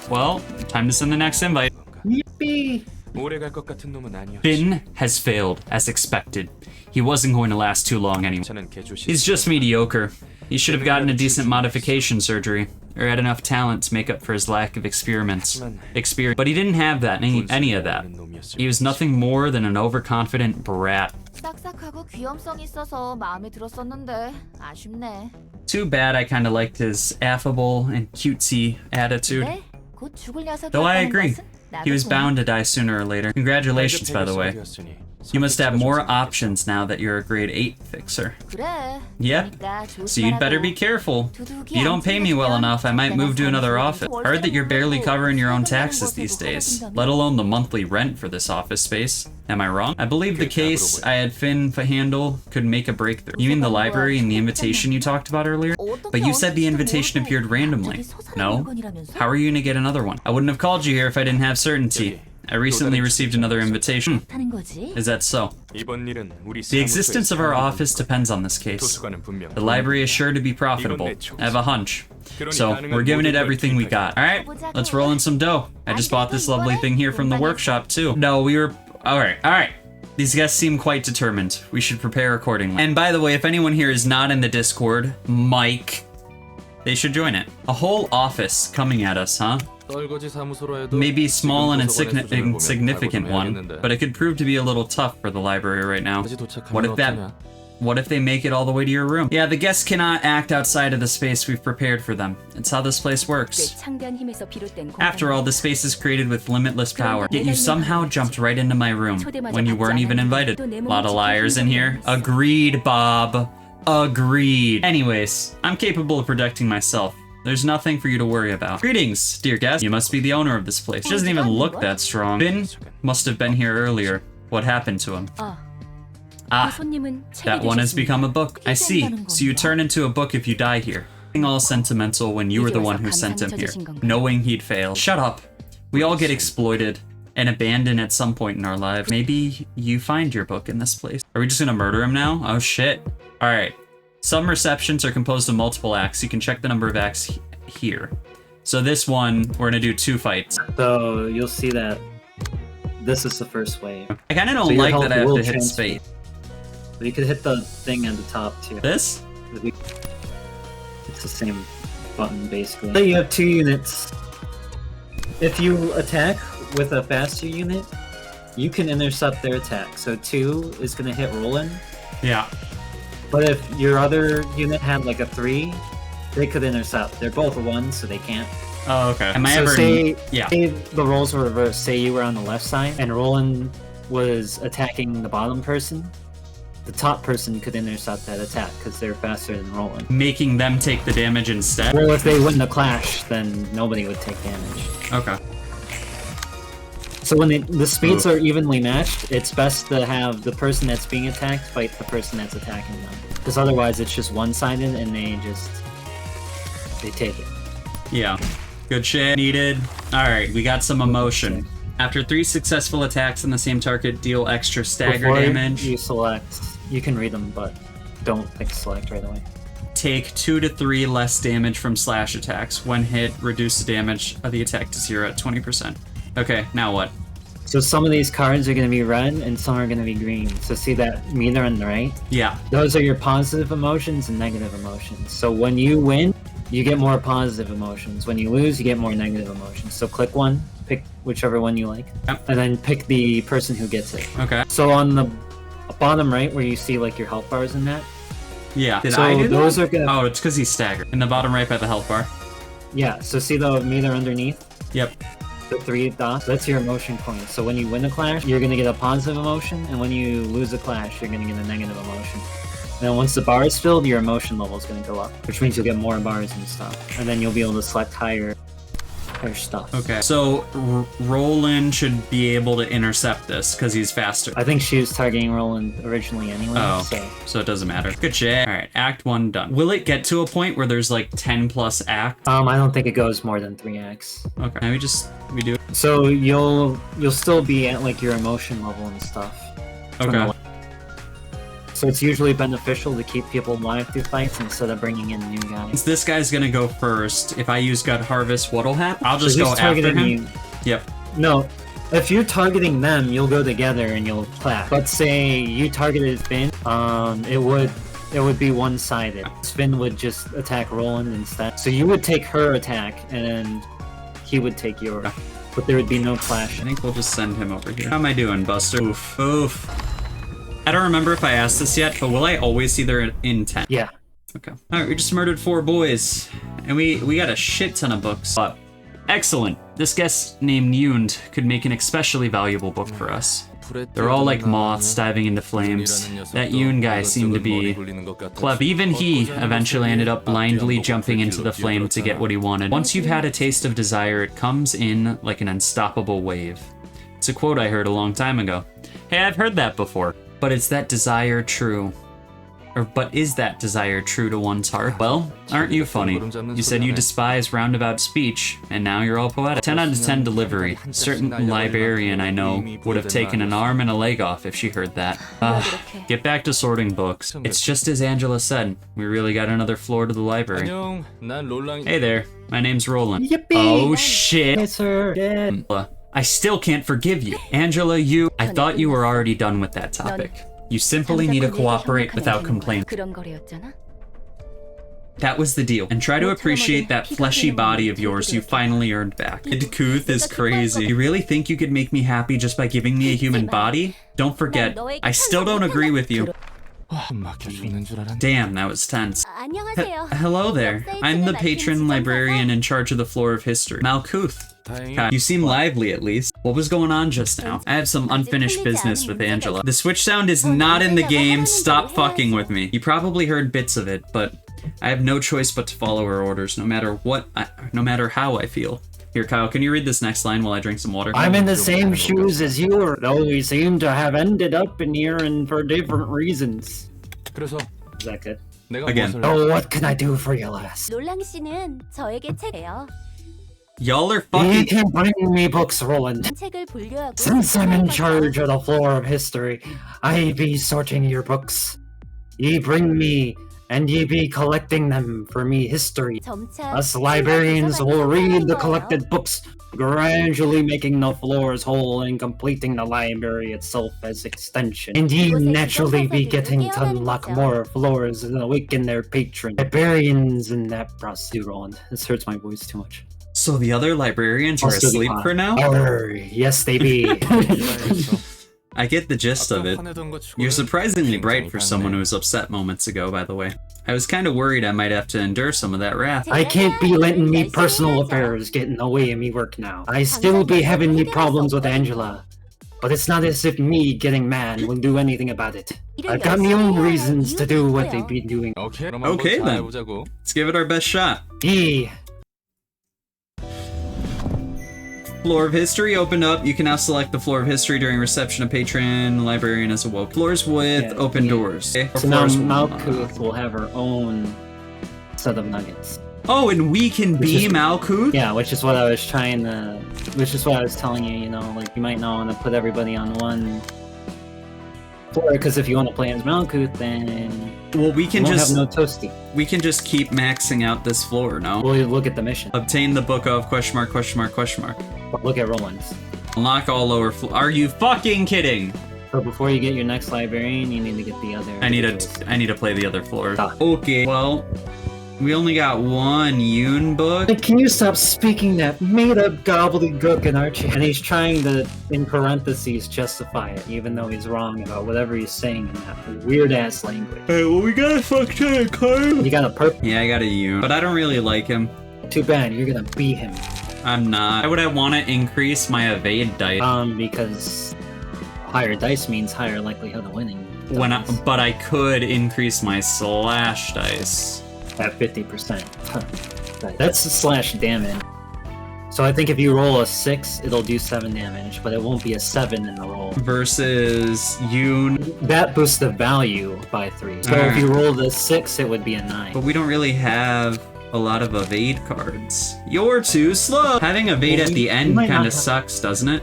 [SPEAKER 1] Well, time to send the next invite.
[SPEAKER 2] Yippee!
[SPEAKER 8] 오래 갈 것 같은 놈은 아니었지.
[SPEAKER 1] Finn has failed, as expected. He wasn't going to last too long anyway.
[SPEAKER 8] 저는 개조시.
[SPEAKER 1] He's just mediocre. He should have gotten a decent modification surgery, or had enough talent to make up for his lack of experience. But he didn't have that, any of that. He was nothing more than an overconfident brat.
[SPEAKER 9] 싹싹하고 귀염성 있어서 마음에 들었었는데 아쉽네.
[SPEAKER 1] Too bad I kinda liked his affable and cutesy attitude.
[SPEAKER 9] 네? 곧 죽을 녀석이었다는
[SPEAKER 1] Though I agree,
[SPEAKER 9] 것은 나도
[SPEAKER 1] he was
[SPEAKER 9] 동-
[SPEAKER 1] bound to die sooner or later. Congratulations, by the way. You must have more options now that you're a grade 8 fixer.
[SPEAKER 9] 그래.
[SPEAKER 1] Yep.
[SPEAKER 9] 그러니까
[SPEAKER 1] So you'd better be careful. If you don't pay me well enough, I might move to another office. Heard that you're barely covering your own taxes these days, let alone the monthly rent for this office space. Am I wrong? I believe the case I had Finn handle could make a breakthrough. You mean the library and the invitation you talked about earlier? But you said the invitation appeared randomly. No? How are you gonna get another one? I wouldn't have called you here if I didn't have certainty. I recently received another invitation.
[SPEAKER 9] 하는 거지?
[SPEAKER 1] Is that so?
[SPEAKER 8] 이번 일은 우리
[SPEAKER 1] The existence of our office depends on this case.
[SPEAKER 8] 도서관은 분명.
[SPEAKER 1] The library is sure to be profitable. I have a hunch. So, we're giving it everything we got. Alright, let's roll in some dough. I just bought this lovely thing here from the workshop, too. No, we were... Alright. These guests seem quite determined. We should prepare accordingly. And by the way, if anyone here is not in the Discord, Mike, they should join it. A whole office coming at us, huh? Maybe small and insignificant one, but it could prove to be a little tough for the library right now. What if they make it all the way to your room? Yeah, the guests cannot act outside of the space we've prepared for them. It's how this place
[SPEAKER 3] 꽤
[SPEAKER 1] works.
[SPEAKER 3] 창대한 힘에서 비롯된
[SPEAKER 1] After all, the space is created with limitless power. Yet you somehow jumped right into my room when you weren't even invited. Lot of liars in here. Agreed, Bob. Agreed. Anyways, I'm capable of protecting myself. There's nothing for you to worry about. Greetings, dear guest. You must be the owner of this place. She doesn't even look that strong. Finn must have been here earlier. What happened to him? Ah, that one has become a book. I see. So you turn into a book if you die here. All sentimental when you were the one who sent him here, knowing he'd fail. Shut up. We all get exploited and abandoned at some point in our lives. Maybe you find your book in this place. Are we just gonna murder him now? Oh shit. Alright. Some receptions are composed of multiple acts. You can check the number of acts here. So this one, we're gonna do 2 fights.
[SPEAKER 2] So you'll see that this is the first wave.
[SPEAKER 1] I kinda don't
[SPEAKER 2] your
[SPEAKER 1] like
[SPEAKER 2] health
[SPEAKER 1] that I have
[SPEAKER 2] will
[SPEAKER 1] to hit
[SPEAKER 2] transfer.
[SPEAKER 1] space.
[SPEAKER 2] But you could hit the thing at the top too.
[SPEAKER 1] This?
[SPEAKER 2] It's the same button basically. So you have 2 units. If you attack with a faster unit, you can intercept their attack. So 2 is gonna hit Roland.
[SPEAKER 1] Yeah.
[SPEAKER 2] But if your other unit had like a 3, they could intercept. They're both 1, so they can't.
[SPEAKER 1] Oh, okay. Am I
[SPEAKER 2] So
[SPEAKER 1] ever...
[SPEAKER 2] say the roles were reversed. Say you were on the left side and Roland was attacking the bottom person. The top person could intercept that attack because they're faster than Roland.
[SPEAKER 1] Making them take the damage instead?
[SPEAKER 2] Well, if they win the clash, then nobody would take damage.
[SPEAKER 1] Okay.
[SPEAKER 2] So when the speeds are evenly matched, it's best to have the person that's being attacked fight the person that's attacking them. Because otherwise it's just one-sided and they take it.
[SPEAKER 1] Yeah. Good shit. Needed. Alright, we got some emotion. After 3 successful attacks on the same target, deal extra stagger
[SPEAKER 2] Before
[SPEAKER 1] damage.
[SPEAKER 2] you select, you can read them, but don't pick select right away.
[SPEAKER 1] Take 2 to 3 less damage from slash attacks. When hit, reduce the damage of the attack to 0 at 20%. Okay, now what?
[SPEAKER 2] So some of these cards are going to be red and some are going to be green. So see that meter on the right?
[SPEAKER 1] Yeah.
[SPEAKER 2] Those are your positive emotions and negative emotions. So when you win, you get more positive emotions. When you lose, you get more negative emotions. So click one, pick whichever one you like, and then pick the person who gets it.
[SPEAKER 1] Okay.
[SPEAKER 2] So on the bottom right where you see like your health bars and that?
[SPEAKER 1] Yeah. Did
[SPEAKER 2] so
[SPEAKER 1] I do
[SPEAKER 2] those
[SPEAKER 1] that?
[SPEAKER 2] are gonna...
[SPEAKER 1] Oh, it's because he's staggered. In the bottom right by the health bar.
[SPEAKER 2] Yeah, so see the meter underneath?
[SPEAKER 1] Yep.
[SPEAKER 2] The 3 dots, that's your emotion points. So when you win a clash, you're going to get a positive emotion, and when you lose a clash, you're going to get a negative emotion. And then once the bar is filled, your emotion level is going to go up, which means you'll get more bars and stuff. And then you'll be able to select higher stuff.
[SPEAKER 1] Okay. So Roland should be able to intercept this because he's faster.
[SPEAKER 2] I think she was targeting Roland originally anyway.
[SPEAKER 1] Oh, so it doesn't matter. Good shit. All right, Act 1 done. Will it get to a point where there's like 10 plus acts?
[SPEAKER 2] I don't think it goes more than 3 acts.
[SPEAKER 1] Okay. Now we do it.
[SPEAKER 2] So you'll still be at like your emotion level and stuff.
[SPEAKER 1] Okay.
[SPEAKER 2] So it's usually beneficial to keep people alive through fights instead of bringing in new guys.
[SPEAKER 1] Since this guy's gonna go first, if I use Gut Harvest, what'll happen? I'll just
[SPEAKER 2] so
[SPEAKER 1] go after him.
[SPEAKER 2] You.
[SPEAKER 1] Yep.
[SPEAKER 2] No, if you're targeting them, you'll go together and you'll clash. Let's say you targeted Finn, it would be one-sided. Finn would just attack Roland instead. So you would take her attack and he would take yours. Okay. But there would be no clash.
[SPEAKER 1] I think we'll just send him over here. How am I doing, Buster? Oof. Oof. I don't remember if I asked this yet, but will I always see their intent?
[SPEAKER 2] Yeah.
[SPEAKER 1] Okay. Alright, we just murdered 4 boys. And we got a shit ton of books. But excellent. This guest named Yund could make an especially valuable book for us. They're all like moths diving into flames. That Yoon guy seemed to be clever. Even he eventually ended up blindly jumping into the flame to get what he wanted. Once you've had a taste of desire, it comes in like an unstoppable wave. It's a quote I heard a long time ago. Hey, I've heard that before. But is that desire true? But is that desire true to one's heart? Well, aren't you funny? You said you despise roundabout speech, and now you're all poetic. 10 out of 10 delivery. A certain librarian I know would have taken an arm and a leg off if she heard that. Get back to sorting books. It's just as Angela said, we really got another floor to the library. Hey there, my name's Roland.
[SPEAKER 2] Yippee!
[SPEAKER 1] Oh shit!
[SPEAKER 2] Yes, sir. Yeah.
[SPEAKER 1] I still can't forgive you. Angela, I thought you were already done with that topic. You simply need to cooperate without complaint. That was the deal. And try to appreciate that fleshy body of yours you finally earned back. Idkuth is crazy. You really think you could make me happy just by giving me a human body? Don't forget, I still don't agree with you. Damn, that was tense. Hello there. I'm the patron librarian in charge of the floor of history. Malkuth. You seem lively, at least. What was going on just now? I have some unfinished business with Angela. The switch sound is not in the game. Stop fucking with me. You probably heard bits of it, but I have no choice but to follow her orders, no matter how I feel. Here, Kyle, can you read this next line while I drink some water?
[SPEAKER 2] I'm in the same shoes as you, though we seem to have ended up in here and for different reasons. Is that good?
[SPEAKER 1] Again.
[SPEAKER 2] Oh, what can I do for you, lass?
[SPEAKER 1] Y'all are
[SPEAKER 2] You
[SPEAKER 1] fucking-
[SPEAKER 2] can bring me books, Roland. Since I'm in charge of the floor of history, I be sorting your books. Ye bring me, and ye be collecting them for me history. Us librarians will read the collected books, gradually making the floors whole and completing the library itself as extension. And ye naturally be getting to unlock more floors and awaken their patrons. Librarians in that process, Roland. This hurts my voice too much.
[SPEAKER 1] So the other librarians are asleep for now?
[SPEAKER 2] Yes, they be.
[SPEAKER 1] I get the gist of it. You're surprisingly bright for someone who was upset moments ago, by the way. I was kind of worried I might have to endure some of that wrath.
[SPEAKER 2] I can't be letting me personal affairs get in the way of me work now. I still be having me problems with Angela. But it's not as if me getting mad will do anything about it. I've got my own reasons to do what they be doing.
[SPEAKER 1] Okay then. Let's give it our best shot. Floor of History opened up. You can now select the Floor of History during reception of patron. The librarian has awoke. Floors with open doors. Okay?
[SPEAKER 2] So now Malkuth will have her own set of nuggets.
[SPEAKER 1] Oh, and we can be Malkuth?
[SPEAKER 2] Yeah, which is what I was trying to... Which is what I was telling you, you know, like, you might not want to put everybody on one floor, because if you want to play as Malkuth, then...
[SPEAKER 1] Well, we can
[SPEAKER 2] won't
[SPEAKER 1] just...
[SPEAKER 2] have no toasty.
[SPEAKER 1] We can just keep maxing out this floor, no?
[SPEAKER 2] We'll look at the mission.
[SPEAKER 1] Obtain the book of question mark, question mark, question mark.
[SPEAKER 2] Look at Roland's.
[SPEAKER 1] Unlock all lower floor. Are you fucking kidding?
[SPEAKER 2] So before you get your next librarian, you need to get the other...
[SPEAKER 1] I need to play the other floor.
[SPEAKER 2] Ah.
[SPEAKER 1] Okay, well... We only got one Yoon book.
[SPEAKER 2] Like, can you stop speaking that made-up gobbledygook in Archie? And he's trying to, in parentheses, justify it, even though he's wrong about whatever he's saying in that weird-ass language.
[SPEAKER 1] Hey, well, we got a fuck ton of card.
[SPEAKER 2] You got a purple.
[SPEAKER 1] Yeah, I got a Yoon. But I don't really like him.
[SPEAKER 2] Too bad, you're gonna beat him.
[SPEAKER 1] I'm not. Why would I want to increase my evade dice?
[SPEAKER 2] Because higher dice means higher likelihood of winning.
[SPEAKER 1] But I could increase my slash dice.
[SPEAKER 2] At 50%. That's slash damage. So I think if you roll a 6, it'll do 7 damage, but it won't be a 7 in the roll.
[SPEAKER 1] Versus Yoon.
[SPEAKER 2] That boosts the value by 3. So if you roll the 6, it would be a 9.
[SPEAKER 1] But we don't really have a lot of evade cards. You're too slow! Having evade at the end kind of sucks, doesn't it?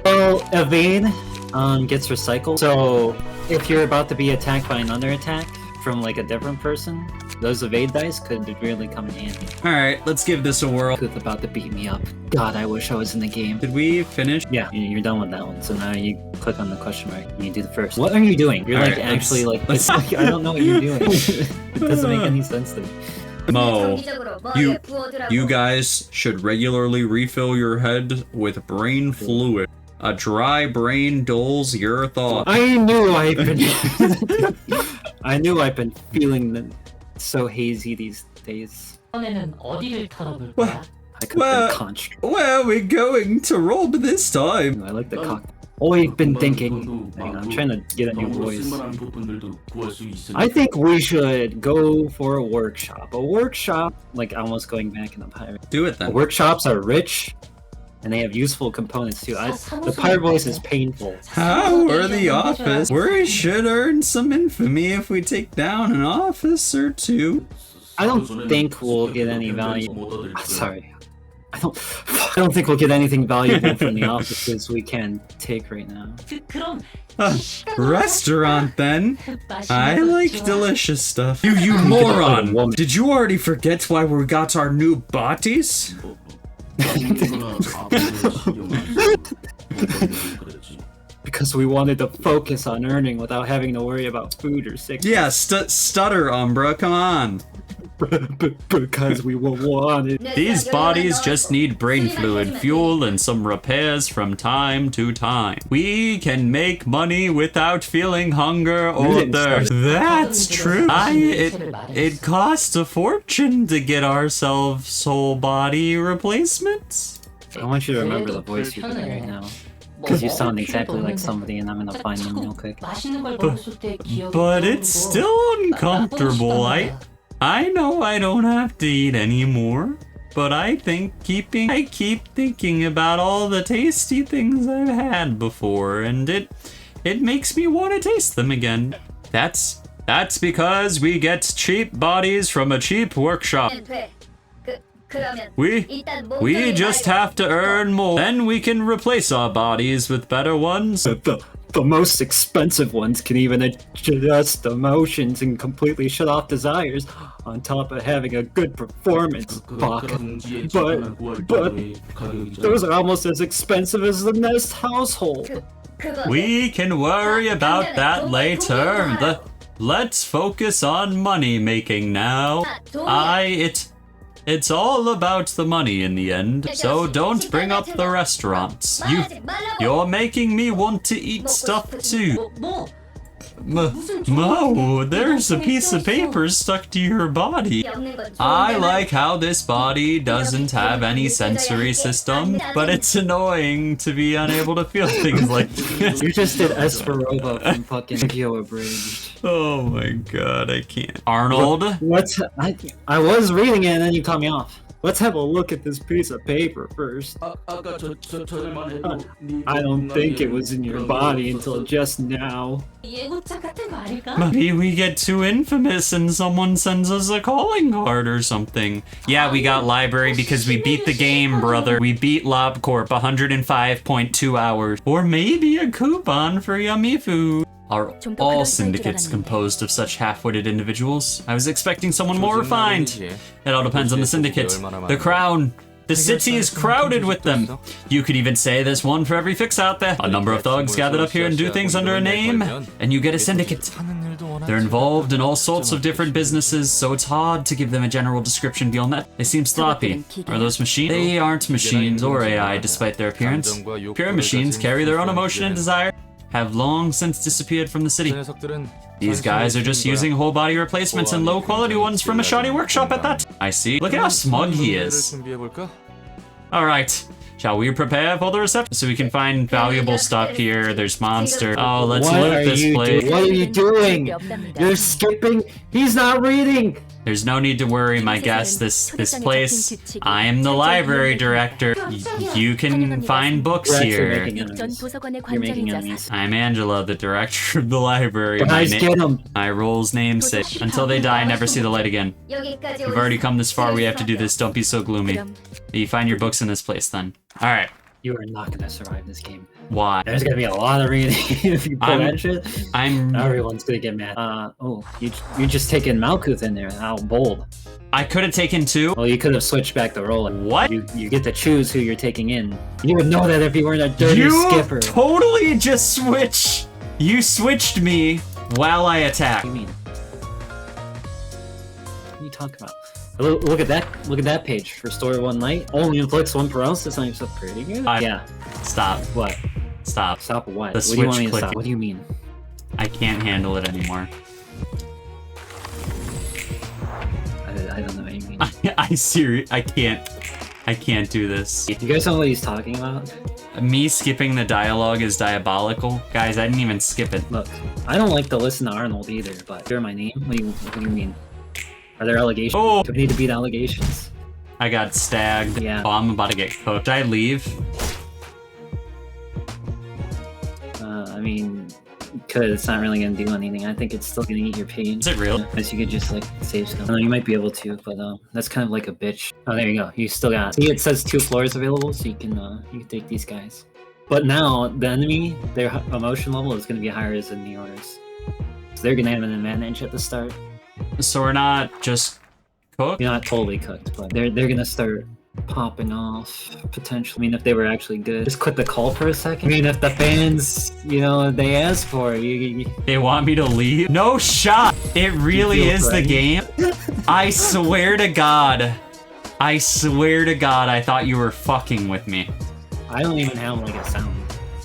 [SPEAKER 2] Well, evade gets recycled. So if you're about to be attacked by another attack from like a different person, those evade dice could really come in handy.
[SPEAKER 1] Alright, let's give this a whirl.
[SPEAKER 2] Malkuth about to beat me up. God, I wish I was in the game.
[SPEAKER 1] Did we finish?
[SPEAKER 2] Yeah, you're done with that one. So now you click on the question mark and you do the first. What are you doing? You're like actually like, it's like, I don't know what you're doing. It doesn't make any sense to me.
[SPEAKER 1] Mo, you guys should regularly refill your head with brain fluid. A dry brain dulls your thoughts.
[SPEAKER 2] I knew I've been feeling so hazy these days. I could have been conch.
[SPEAKER 1] Where are we going to rob this time?
[SPEAKER 2] I like the cock. I've been thinking. Hang on, I'm trying to get a new voice. I think we should go for a workshop. A workshop, like almost going back in the pirate.
[SPEAKER 1] Do it then.
[SPEAKER 2] Workshops are rich, and they have useful components too. The pirate voice is painful.
[SPEAKER 1] How are the office? We should earn some infamy if we take down an office or two.
[SPEAKER 2] I don't think we'll get any value. Sorry. I don't think we'll get anything valuable from the offices we can take right now.
[SPEAKER 1] Restaurant then. I like delicious stuff. You moron! Did you already forget why we got our new bodies?
[SPEAKER 2] Because we wanted to focus on earning without having to worry about food or sickness.
[SPEAKER 1] Yeah, stutter, Umbra, come on.
[SPEAKER 2] Because we were wanted.
[SPEAKER 1] These bodies just need brain fluid, fuel, and some repairs from time to time. We can make money without feeling hunger or thirst. That's true. It costs a fortune to get ourselves whole body replacements.
[SPEAKER 2] I want you to remember the voice you're doing right now. Because you sound exactly like somebody and I'm gonna find them real quick.
[SPEAKER 1] But it's still uncomfortable. I know I don't have to eat anymore, but I keep thinking about all the tasty things I've had before, and it makes me want to taste them again. That's because we get cheap bodies from a cheap workshop. We just have to earn more. Then we can replace our bodies with better ones.
[SPEAKER 2] The most expensive ones can even adjust emotions and completely shut off desires, on top of having a good performance. Fuck. But those are almost as expensive as the Nest household.
[SPEAKER 1] We can worry about that later. Let's focus on money making now. It's all about the money in the end, so don't bring up the restaurants. You're making me want to eat stuff too. Mo, there's a piece of paper stuck to your body. I like how this body doesn't have any sensory system, but it's annoying to be unable to feel things like this.
[SPEAKER 2] You just did Esperova from fucking Video Abridged.
[SPEAKER 1] Oh my god, I can't. Arnold?
[SPEAKER 2] I was reading it and then you cut me off. Let's have a look at this piece of paper first. I don't think it was in your body until just now.
[SPEAKER 1] Maybe we get too infamous and someone sends us a calling card or something. Yeah, we got library because we beat the game, brother. We beat LobCorp 105.2 hours. Or maybe a coupon for yummy food. Are all syndicates composed of such half-witted individuals? I was expecting someone more refined. It all depends on the syndicate. The crown. The city is crowded with them. You could even say there's one for every fix out there. A number of thugs gathered up here and do things under a name, and you get a syndicate. They're involved in all sorts of different businesses, so it's hard to give them a general description beyond that. They seem sloppy. Are those machines? They aren't machines or AI, despite their appearance. Pure machines carry their own emotion and desire. Have long since disappeared from the city. These guys are just using whole body replacements and low quality ones from a shoddy workshop at that. I see. Look at how smug he is. Alright, shall we prepare for the reception? So we can find valuable stuff here. There's monster. Oh, let's loot this place.
[SPEAKER 2] What are you doing? You're skipping? He's not reading!
[SPEAKER 1] There's no need to worry, my guest. This place, I am the library director. You can find books here.
[SPEAKER 2] You're making enemies.
[SPEAKER 1] I'm Angela, the director of the library.
[SPEAKER 2] Guys, get him!
[SPEAKER 1] My role's namesake. Until they die, never see the light again. We've already come this far, we have to do this. Don't be so gloomy. You find your books in this place, then. Alright.
[SPEAKER 2] You are not gonna survive this game.
[SPEAKER 1] Why?
[SPEAKER 2] There's gonna be a lot of reading if you pull that shit. Everyone's gonna get mad. You just taking Malkuth in there. How bold.
[SPEAKER 1] I could have taken two.
[SPEAKER 2] Well, you could have switched back the role.
[SPEAKER 1] What?
[SPEAKER 2] You get to choose who you're taking in. You would know that if you weren't a dirty skipper.
[SPEAKER 1] You totally just switched. You switched me while I attacked.
[SPEAKER 2] What do you mean? What are you talking about? Look at that! Look at that page. Restore one light. Only inflicts one paralysis. That's not even so pretty good. Yeah.
[SPEAKER 1] Stop.
[SPEAKER 2] What?
[SPEAKER 1] Stop.
[SPEAKER 2] Stop what?
[SPEAKER 1] The
[SPEAKER 2] what do you want me to
[SPEAKER 1] switch
[SPEAKER 2] stop? What do you mean?
[SPEAKER 1] I can't handle it anymore.
[SPEAKER 2] I don't know what you mean.
[SPEAKER 1] I can't do this.
[SPEAKER 2] You guys know what he's talking about?
[SPEAKER 1] Me skipping the dialogue is diabolical. Guys, I didn't even skip it.
[SPEAKER 2] Look, I don't like to listen to Arnold either, but you're my name. What do you mean? Are there allegations?
[SPEAKER 1] Oh!
[SPEAKER 2] Do we need to beat allegations?
[SPEAKER 1] I got stagged.
[SPEAKER 2] Yeah.
[SPEAKER 1] Oh, I'm about to get cooked. Should I leave?
[SPEAKER 2] I mean, because it's not really gonna do anything. I think it's still gonna eat your page.
[SPEAKER 1] Is it real?
[SPEAKER 2] Unless you could just like save stuff. I know you might be able to, but that's kind of like a bitch. Oh, there you go. You still got. See, it says 2 floors available, so you can take these guys. But now the enemy, their emotion level is gonna be higher than yours, so they're gonna have an advantage at the start.
[SPEAKER 1] So we're not just cooked?
[SPEAKER 2] You're not totally cooked, but they're gonna start popping off potentially. I mean, if they were actually good. Just quit the call for a second. I mean, if the fans, they ask for it,
[SPEAKER 1] They want me to leave? No shot! It really is the game? I swear to God. I swear to God, I thought you were fucking with me.
[SPEAKER 2] I don't even have like a sound.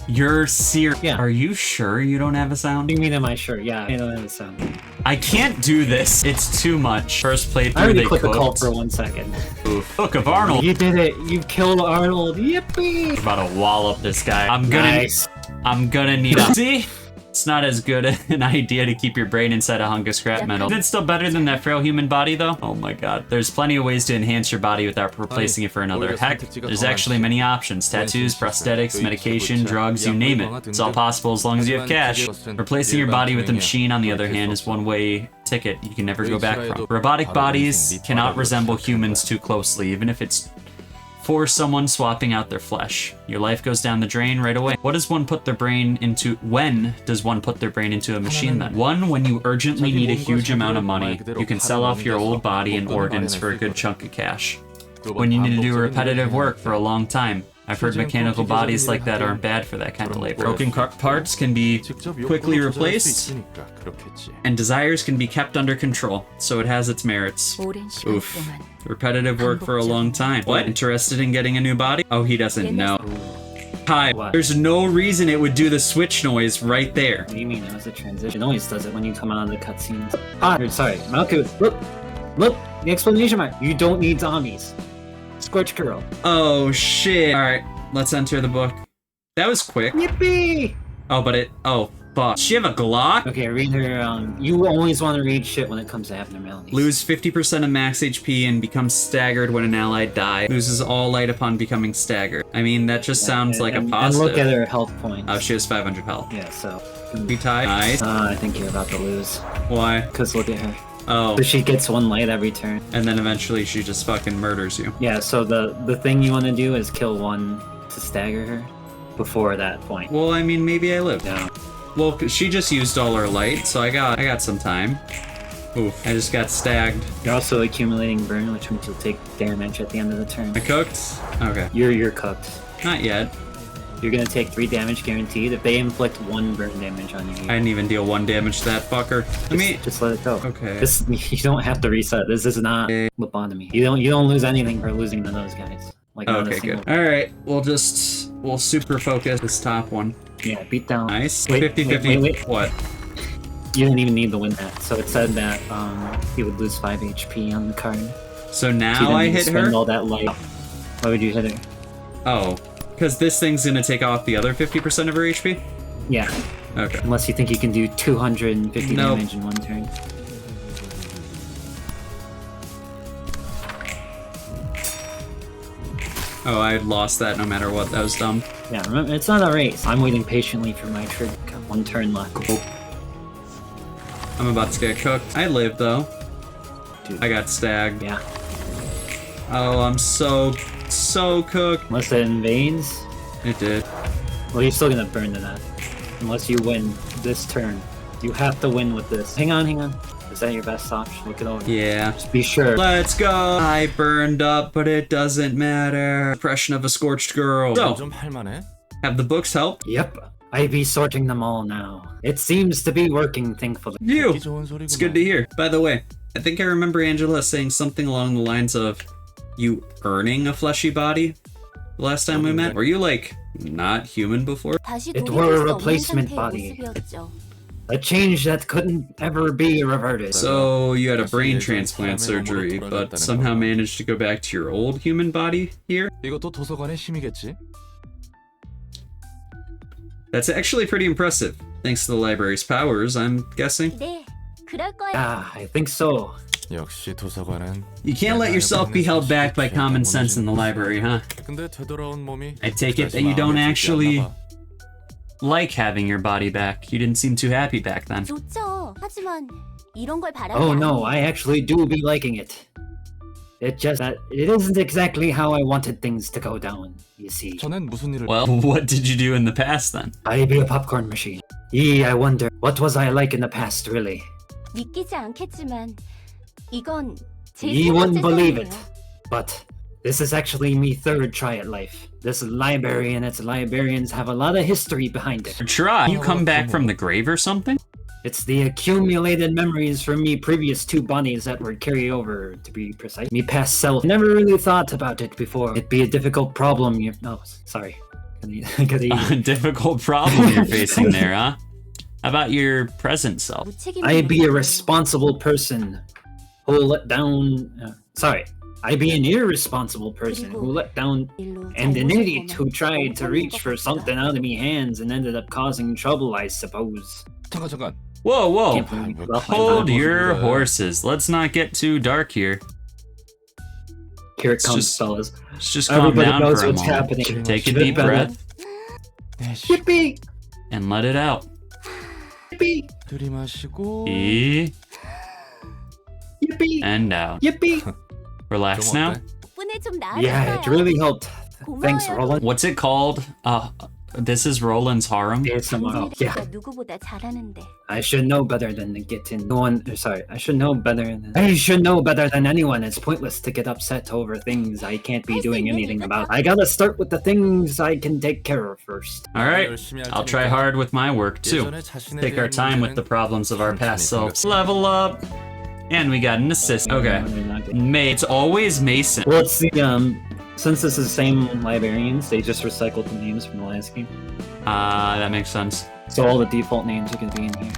[SPEAKER 1] You're serious?
[SPEAKER 2] Yeah.
[SPEAKER 1] Are you sure you don't have a sound?
[SPEAKER 2] What do you mean, am I sure? Yeah, I don't have a sound.
[SPEAKER 1] I can't do this. It's too much. First playthrough,
[SPEAKER 2] I already
[SPEAKER 1] they
[SPEAKER 2] quit the call
[SPEAKER 1] cooked.
[SPEAKER 2] for 1 second.
[SPEAKER 1] Oof. Book of Arnold.
[SPEAKER 2] You did it. You killed Arnold. Yippee!
[SPEAKER 1] We're about to wallop this guy. I'm gonna need a... See? It's not as good an idea to keep your brain inside a hunk of scrap metal. Is it still better than that frail human body, though? Oh my god. There's plenty of ways to enhance your body without replacing it for another. Heck, there's actually many options. Tattoos, prosthetics, medication, drugs, you name it. It's all possible as long as you have cash. Replacing your body with a machine, on the other hand, is one-way ticket you can never go back from. Robotic bodies cannot resemble humans too closely, even if it's for someone swapping out their flesh. Your life goes down the drain right away. When does one put their brain into a machine then? One, when you urgently need a huge amount of money, you can sell off your old body and organs for a good chunk of cash. When you need to do repetitive work for a long time. I've heard mechanical bodies like that aren't bad for that kind of labor. Broken parts can be quickly replaced, and desires can be kept under control, so it has its merits. Oof. Repetitive work for a long time. What? Interested in getting a new body? Oh, he doesn't know. Hi. There's no reason it would do the switch noise right there.
[SPEAKER 2] What do you mean? It was a transition. It always does it when you come out of the cutscenes. Sorry. Malkuth, look, the exclamation mark. You don't need zombies. Scorch Girl.
[SPEAKER 1] Oh, shit. Alright, let's enter the book. That was quick.
[SPEAKER 2] Yippee!
[SPEAKER 1] Oh, but fuck? Does she have a Glock?
[SPEAKER 2] Okay, read her. You always want to read shit when it comes to abnormalities.
[SPEAKER 1] Lose 50% of max HP and becomes staggered when an ally dies. Loses all light upon becoming staggered. I mean, that just sounds like a positive.
[SPEAKER 2] And look at her health points.
[SPEAKER 1] Oh, she has 500 health.
[SPEAKER 2] Yeah, so.
[SPEAKER 1] Be tied. Nice.
[SPEAKER 2] I think you're about to lose.
[SPEAKER 1] Why?
[SPEAKER 2] Because look at her.
[SPEAKER 1] Oh.
[SPEAKER 2] So she gets 1 light every turn.
[SPEAKER 1] And then eventually she just fucking murders you.
[SPEAKER 2] Yeah, so the thing you want to do is kill 1 to stagger her before that point.
[SPEAKER 1] Well, I mean, maybe I live.
[SPEAKER 2] No.
[SPEAKER 1] Well, she just used all her light, so I got some time. Oof, I just got stagged.
[SPEAKER 2] You're also accumulating burn, which means you'll take damage at the end of the turn.
[SPEAKER 1] I cooked? Okay.
[SPEAKER 2] You're cooked.
[SPEAKER 1] Not yet.
[SPEAKER 2] You're gonna take 3 damage guaranteed if they inflict 1 burn damage on you.
[SPEAKER 1] I didn't even deal 1 damage to that fucker.
[SPEAKER 2] Just let it go.
[SPEAKER 1] Okay.
[SPEAKER 2] You don't have to reset. This is not lobotomy. You don't lose anything for losing to those guys. Like
[SPEAKER 1] okay, good. Alright, we'll super focus this top one.
[SPEAKER 2] Yeah, beat down.
[SPEAKER 1] Nice.
[SPEAKER 2] Wait,
[SPEAKER 1] 50-50.
[SPEAKER 2] wait.
[SPEAKER 1] What?
[SPEAKER 2] You didn't even need to win that. So it said that he would lose 5 HP on the card.
[SPEAKER 1] So now I hit her?
[SPEAKER 2] All that light. Why would you hit her?
[SPEAKER 1] Oh, because this thing's gonna take off the other 50% of her HP?
[SPEAKER 2] Yeah.
[SPEAKER 1] Okay.
[SPEAKER 2] Unless you think you can do 250 damage in 1 turn.
[SPEAKER 1] Oh, I lost that no matter what. That was dumb.
[SPEAKER 2] Yeah, remember, it's not a race. I'm waiting patiently for my trick. Got 1 turn left.
[SPEAKER 1] Cool. I'm about to get cooked. I live though.
[SPEAKER 2] Dude.
[SPEAKER 1] I got stagged.
[SPEAKER 2] Yeah.
[SPEAKER 1] Oh, I'm so cooked.
[SPEAKER 2] Unless it invades.
[SPEAKER 1] It did.
[SPEAKER 2] Well, you're still gonna burn to that. Unless you win this turn. You have to win with this. Hang on. Is that your best option? Look it over.
[SPEAKER 1] Yeah.
[SPEAKER 2] Just be sure.
[SPEAKER 1] Let's go! I burned up, but it doesn't matter. Impression of a scorched girl. So,
[SPEAKER 4] 좀 할만해?
[SPEAKER 1] have the books helped?
[SPEAKER 2] Yep. I be sorting them all now. It seems to be working, thankfully.
[SPEAKER 1] You!
[SPEAKER 4] 좋은 소리구나.
[SPEAKER 1] It's good to hear. By the way, I think I remember Angela saying something along the lines of you earning a fleshy body the last time we met. Were you, like, not human before?
[SPEAKER 2] It were a replacement body. A change that couldn't ever be reverted.
[SPEAKER 1] So, you had a brain transplant surgery, but somehow managed to go back to your old human body here?
[SPEAKER 4] 이것도 도서관의 힘이겠지?
[SPEAKER 1] That's actually pretty impressive. Thanks to the library's powers, I'm guessing.
[SPEAKER 5] 네, 그럴 거야.
[SPEAKER 2] I think so.
[SPEAKER 4] 역시 도서관은
[SPEAKER 1] You can't let yourself be held back by common sense in the library, huh?
[SPEAKER 4] 근데 되돌아온 몸이
[SPEAKER 1] I take it that you don't actually like having your body back. You didn't seem too happy back then.
[SPEAKER 5] 좋죠. 하지만 이런 걸 바라는
[SPEAKER 2] Oh
[SPEAKER 5] 게
[SPEAKER 2] no,
[SPEAKER 5] 아니에요.
[SPEAKER 2] I actually do be liking it. It just that it isn't exactly how I wanted things to go down, you see.
[SPEAKER 4] 전엔 무슨 일을
[SPEAKER 1] Well, what did you do in the past then?
[SPEAKER 2] I be a popcorn machine. I wonder, what was I like in the past, really?
[SPEAKER 5] 믿기지 않겠지만 이건 제
[SPEAKER 2] Ye
[SPEAKER 5] 세
[SPEAKER 2] wouldn't
[SPEAKER 5] 번째
[SPEAKER 2] believe it.
[SPEAKER 5] 생이에요.
[SPEAKER 2] But this is actually me 3rd try at life. This library and its librarians have a lot of history behind it.
[SPEAKER 1] Try. You come back from the grave or something?
[SPEAKER 2] It's the accumulated memories from me previous 2 bodies that were carried over, to be precise. Me past self. Never really thought about it before. It'd be a difficult problem sorry.
[SPEAKER 1] A difficult problem you're facing there, huh? How about your present self?
[SPEAKER 5] 무책임한
[SPEAKER 2] I be a
[SPEAKER 5] 일이에요.
[SPEAKER 2] responsible person who let down... I be an irresponsible person who let down
[SPEAKER 5] 일로
[SPEAKER 2] and an
[SPEAKER 5] 잘못을
[SPEAKER 2] idiot who
[SPEAKER 5] 보면
[SPEAKER 2] tried to
[SPEAKER 5] 엉터리인
[SPEAKER 2] reach
[SPEAKER 5] 것
[SPEAKER 2] for
[SPEAKER 5] 같습니다.
[SPEAKER 2] something out of me hands and ended up causing trouble, I suppose.
[SPEAKER 4] 잠깐
[SPEAKER 1] Whoa, whoa!
[SPEAKER 2] Can't believe you left my
[SPEAKER 1] Hold
[SPEAKER 2] mouth.
[SPEAKER 1] your horses. Let's not get too dark here.
[SPEAKER 2] Here it
[SPEAKER 1] It's
[SPEAKER 2] comes,
[SPEAKER 1] just-
[SPEAKER 2] fellas.
[SPEAKER 1] Let's just calm
[SPEAKER 2] Everybody
[SPEAKER 1] down
[SPEAKER 2] knows
[SPEAKER 1] for a
[SPEAKER 2] what's
[SPEAKER 1] moment.
[SPEAKER 2] happening.
[SPEAKER 1] Take a
[SPEAKER 2] Shit,
[SPEAKER 1] deep
[SPEAKER 2] Bella.
[SPEAKER 1] breath
[SPEAKER 2] Yippee!
[SPEAKER 1] and let it out.
[SPEAKER 2] Yippee!
[SPEAKER 4] 들이마시고
[SPEAKER 1] In
[SPEAKER 2] Yippee!
[SPEAKER 1] and out.
[SPEAKER 2] Yippee!
[SPEAKER 1] Relax
[SPEAKER 4] 좀
[SPEAKER 1] now.
[SPEAKER 4] 어때?
[SPEAKER 5] 덕분에 좀
[SPEAKER 2] Yeah, it
[SPEAKER 5] 나아졌어요.
[SPEAKER 2] really helped. Thanks,
[SPEAKER 5] 고마워요.
[SPEAKER 2] Roland.
[SPEAKER 1] What's it called? This is Roland's harem.
[SPEAKER 2] ASMR. Yeah,
[SPEAKER 5] 당신이 누구보다 잘하는데.
[SPEAKER 2] I should know better than to get in. I should know better than anyone. It's pointless to get upset over things I can't be doing anything about. I gotta start with the things I can take care of first.
[SPEAKER 1] All right,
[SPEAKER 4] 열심히 할
[SPEAKER 1] I'll try
[SPEAKER 4] 테니까
[SPEAKER 1] hard with my work too.
[SPEAKER 4] 예전에 자신에
[SPEAKER 1] Take our
[SPEAKER 4] 대한
[SPEAKER 1] time with the
[SPEAKER 4] 문제는
[SPEAKER 1] problems of our past
[SPEAKER 4] 천천히
[SPEAKER 1] selves. Level up, and we got an assist. Okay, it's always Mason.
[SPEAKER 2] Well, it's the since this is the same librarians, they just recycled the names from the last game.
[SPEAKER 1] That makes sense.
[SPEAKER 2] So all the default names are gonna be in here.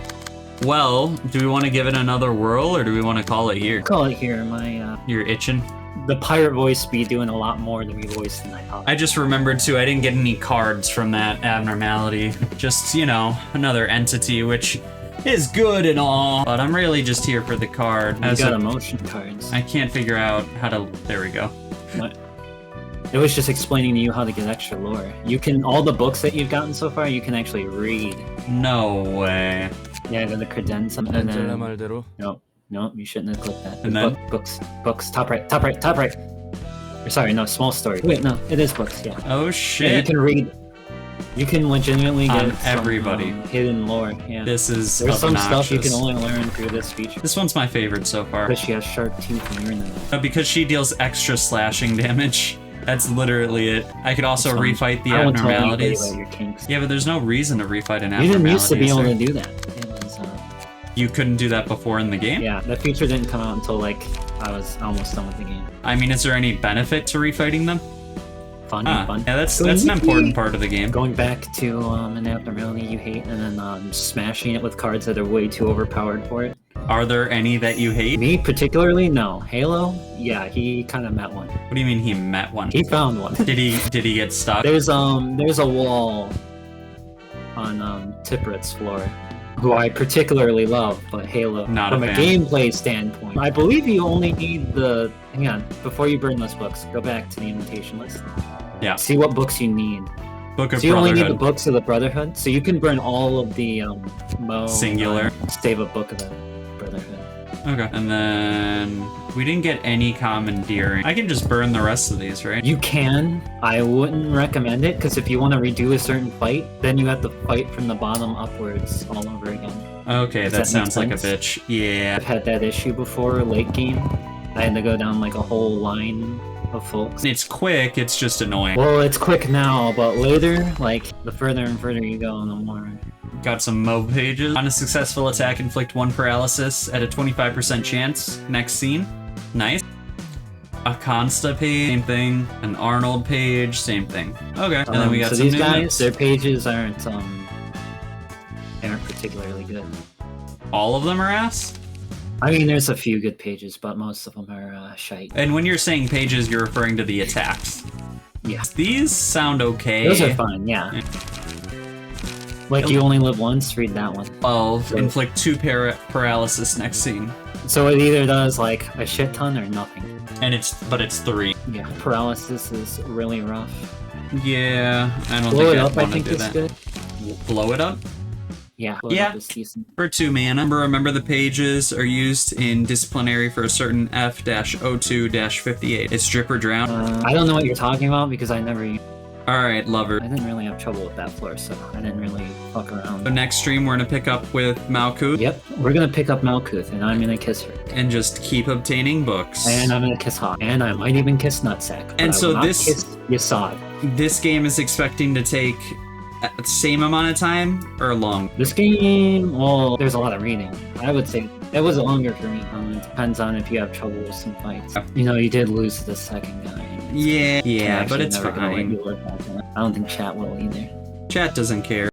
[SPEAKER 1] Well, do we want to give it another whirl, or do we want to call it here?
[SPEAKER 2] Call it here. My
[SPEAKER 1] You're itching.
[SPEAKER 2] the pirate voice be doing a lot more than we voiced than I thought.
[SPEAKER 1] I just remembered too, I didn't get any cards from that abnormality. Just, you know, another entity, which is good and all, but I'm really just here for the card.
[SPEAKER 2] You got emotion cards.
[SPEAKER 1] I can't figure out how to, there we go.
[SPEAKER 2] What? It was just explaining to you how to get extra lore. You can, all the books that you've gotten so far, you can actually read.
[SPEAKER 1] No way.
[SPEAKER 2] Yeah, the credenza. And
[SPEAKER 4] 안젤라
[SPEAKER 2] then,
[SPEAKER 4] 말대로
[SPEAKER 2] no, you shouldn't have clicked that.
[SPEAKER 1] And then?
[SPEAKER 2] Books, top right. Or sorry, no, small story. Wait, no, it is books, yeah.
[SPEAKER 1] Oh
[SPEAKER 2] Yeah, you
[SPEAKER 1] shit.
[SPEAKER 2] can read. You can legitimately
[SPEAKER 1] On
[SPEAKER 2] get some,
[SPEAKER 1] everybody.
[SPEAKER 2] Hidden lore, yeah.
[SPEAKER 1] This is
[SPEAKER 2] There's some stuff you
[SPEAKER 1] obnoxious.
[SPEAKER 2] can only learn through this feature.
[SPEAKER 1] This one's my favorite so far.
[SPEAKER 2] But she has sharp teeth and you're in the
[SPEAKER 1] Because she deals extra slashing damage. That's literally it. I could also
[SPEAKER 2] That's fine.
[SPEAKER 1] refight the
[SPEAKER 2] I won't tell anybody
[SPEAKER 1] abnormalities.
[SPEAKER 2] about your kinks.
[SPEAKER 1] Yeah, but there's no reason to refight an
[SPEAKER 2] You
[SPEAKER 1] abnormality.
[SPEAKER 2] didn't used to be
[SPEAKER 1] is
[SPEAKER 2] able
[SPEAKER 1] there?
[SPEAKER 2] to do that. It was,
[SPEAKER 1] You couldn't do that before in the game?
[SPEAKER 2] yeah, that feature didn't come out until like I was almost done with the game.
[SPEAKER 1] I mean, is there any benefit to refighting them?
[SPEAKER 2] Fun,
[SPEAKER 1] Yeah, that's an important part of the game.
[SPEAKER 2] Going back to an abnormality you hate and then smashing it with cards that are way too overpowered for it.
[SPEAKER 1] Are there any that you hate?
[SPEAKER 2] Me particularly, no. Halo, yeah, he kind of met one.
[SPEAKER 1] What do you mean he met one?
[SPEAKER 2] He found one.
[SPEAKER 1] Did he get stuck?
[SPEAKER 2] There's a wall on Tiprit's floor, who I particularly love, but Halo,
[SPEAKER 1] Not a
[SPEAKER 2] from a
[SPEAKER 1] fan.
[SPEAKER 2] gameplay standpoint, I believe you only need the. Hang on, before you burn those books, go back to the invitation list.
[SPEAKER 1] Yeah.
[SPEAKER 2] See what books you need.
[SPEAKER 1] Book of
[SPEAKER 2] So you only need the
[SPEAKER 1] Brotherhood.
[SPEAKER 2] books of the Brotherhood, so you can burn all of the Mo.
[SPEAKER 1] Singular.
[SPEAKER 2] Save a book of the Brotherhood.
[SPEAKER 1] Okay. And then we didn't get any commandeering. I can just burn the rest of these, right?
[SPEAKER 2] You can. I wouldn't recommend it because if you want to redo a certain fight, then you have to fight from the bottom upwards all over again.
[SPEAKER 1] Okay,
[SPEAKER 2] Does
[SPEAKER 1] that
[SPEAKER 2] that make
[SPEAKER 1] sounds like a
[SPEAKER 2] sense?
[SPEAKER 1] bitch. Yeah.
[SPEAKER 2] I've had that issue before late game. I had to go down like a whole line of folks.
[SPEAKER 1] It's quick, it's just annoying.
[SPEAKER 2] Well, it's quick now, but later, like the further and further you go, the more.
[SPEAKER 1] Got some Mo pages. On a successful attack, inflict 1 paralysis at a 25% chance. Next scene. Nice. A Consta page, same thing. An Arnold page, same thing. Okay, and then we got
[SPEAKER 2] so
[SPEAKER 1] some
[SPEAKER 2] these
[SPEAKER 1] new
[SPEAKER 2] guys,
[SPEAKER 1] notes.
[SPEAKER 2] their pages aren't particularly good.
[SPEAKER 1] All of them are ass?
[SPEAKER 2] I mean, there's a few good pages, but most of them are shite.
[SPEAKER 1] And when you're saying pages, you're referring to the attacks.
[SPEAKER 2] Yeah.
[SPEAKER 1] These sound okay.
[SPEAKER 2] Those are fine, yeah. Like you only live once, read that one.
[SPEAKER 1] 12. Inflict 2 paralysis next scene.
[SPEAKER 2] So it either does like a shit ton or nothing.
[SPEAKER 1] And it's 3.
[SPEAKER 2] Yeah, paralysis is really rough.
[SPEAKER 1] Yeah, I don't
[SPEAKER 2] Blow
[SPEAKER 1] think
[SPEAKER 2] it
[SPEAKER 1] I'd
[SPEAKER 2] up, I
[SPEAKER 1] want to
[SPEAKER 2] think
[SPEAKER 1] do
[SPEAKER 2] it's
[SPEAKER 1] that.
[SPEAKER 2] good.
[SPEAKER 1] Blow it up?
[SPEAKER 2] Yeah, blow it
[SPEAKER 1] Yeah.
[SPEAKER 2] up is decent.
[SPEAKER 1] For 2 mana. Remember the pages are used in disciplinary for a certain F-02-58. It's drip or drown.
[SPEAKER 2] I don't know what you're talking about because I never.
[SPEAKER 1] Alright, lover.
[SPEAKER 2] I didn't really have trouble with that floor, so I didn't really fuck
[SPEAKER 1] So
[SPEAKER 2] around.
[SPEAKER 1] next stream we're gonna pick up with Malkuth
[SPEAKER 2] Yep, we're gonna pick up Malkuth, and I'm gonna kiss her,
[SPEAKER 1] and just keep obtaining books.
[SPEAKER 2] and I'm gonna kiss Hawk, and I might even kiss Nutsack. but
[SPEAKER 1] And
[SPEAKER 2] I
[SPEAKER 1] so
[SPEAKER 2] will not
[SPEAKER 1] this-
[SPEAKER 2] kiss Yasad.
[SPEAKER 1] This game is expecting to take the same amount of time or long.
[SPEAKER 2] This game, well, there's a lot of reading. I would say it was longer for me. It depends on if you have trouble with some fights. You know, you did lose the second guy.
[SPEAKER 1] Yeah,
[SPEAKER 2] I'm
[SPEAKER 1] but
[SPEAKER 2] actually
[SPEAKER 1] it's
[SPEAKER 2] never gonna let
[SPEAKER 1] fine.
[SPEAKER 2] you live that down. I don't think chat will either.
[SPEAKER 1] Chat doesn't care.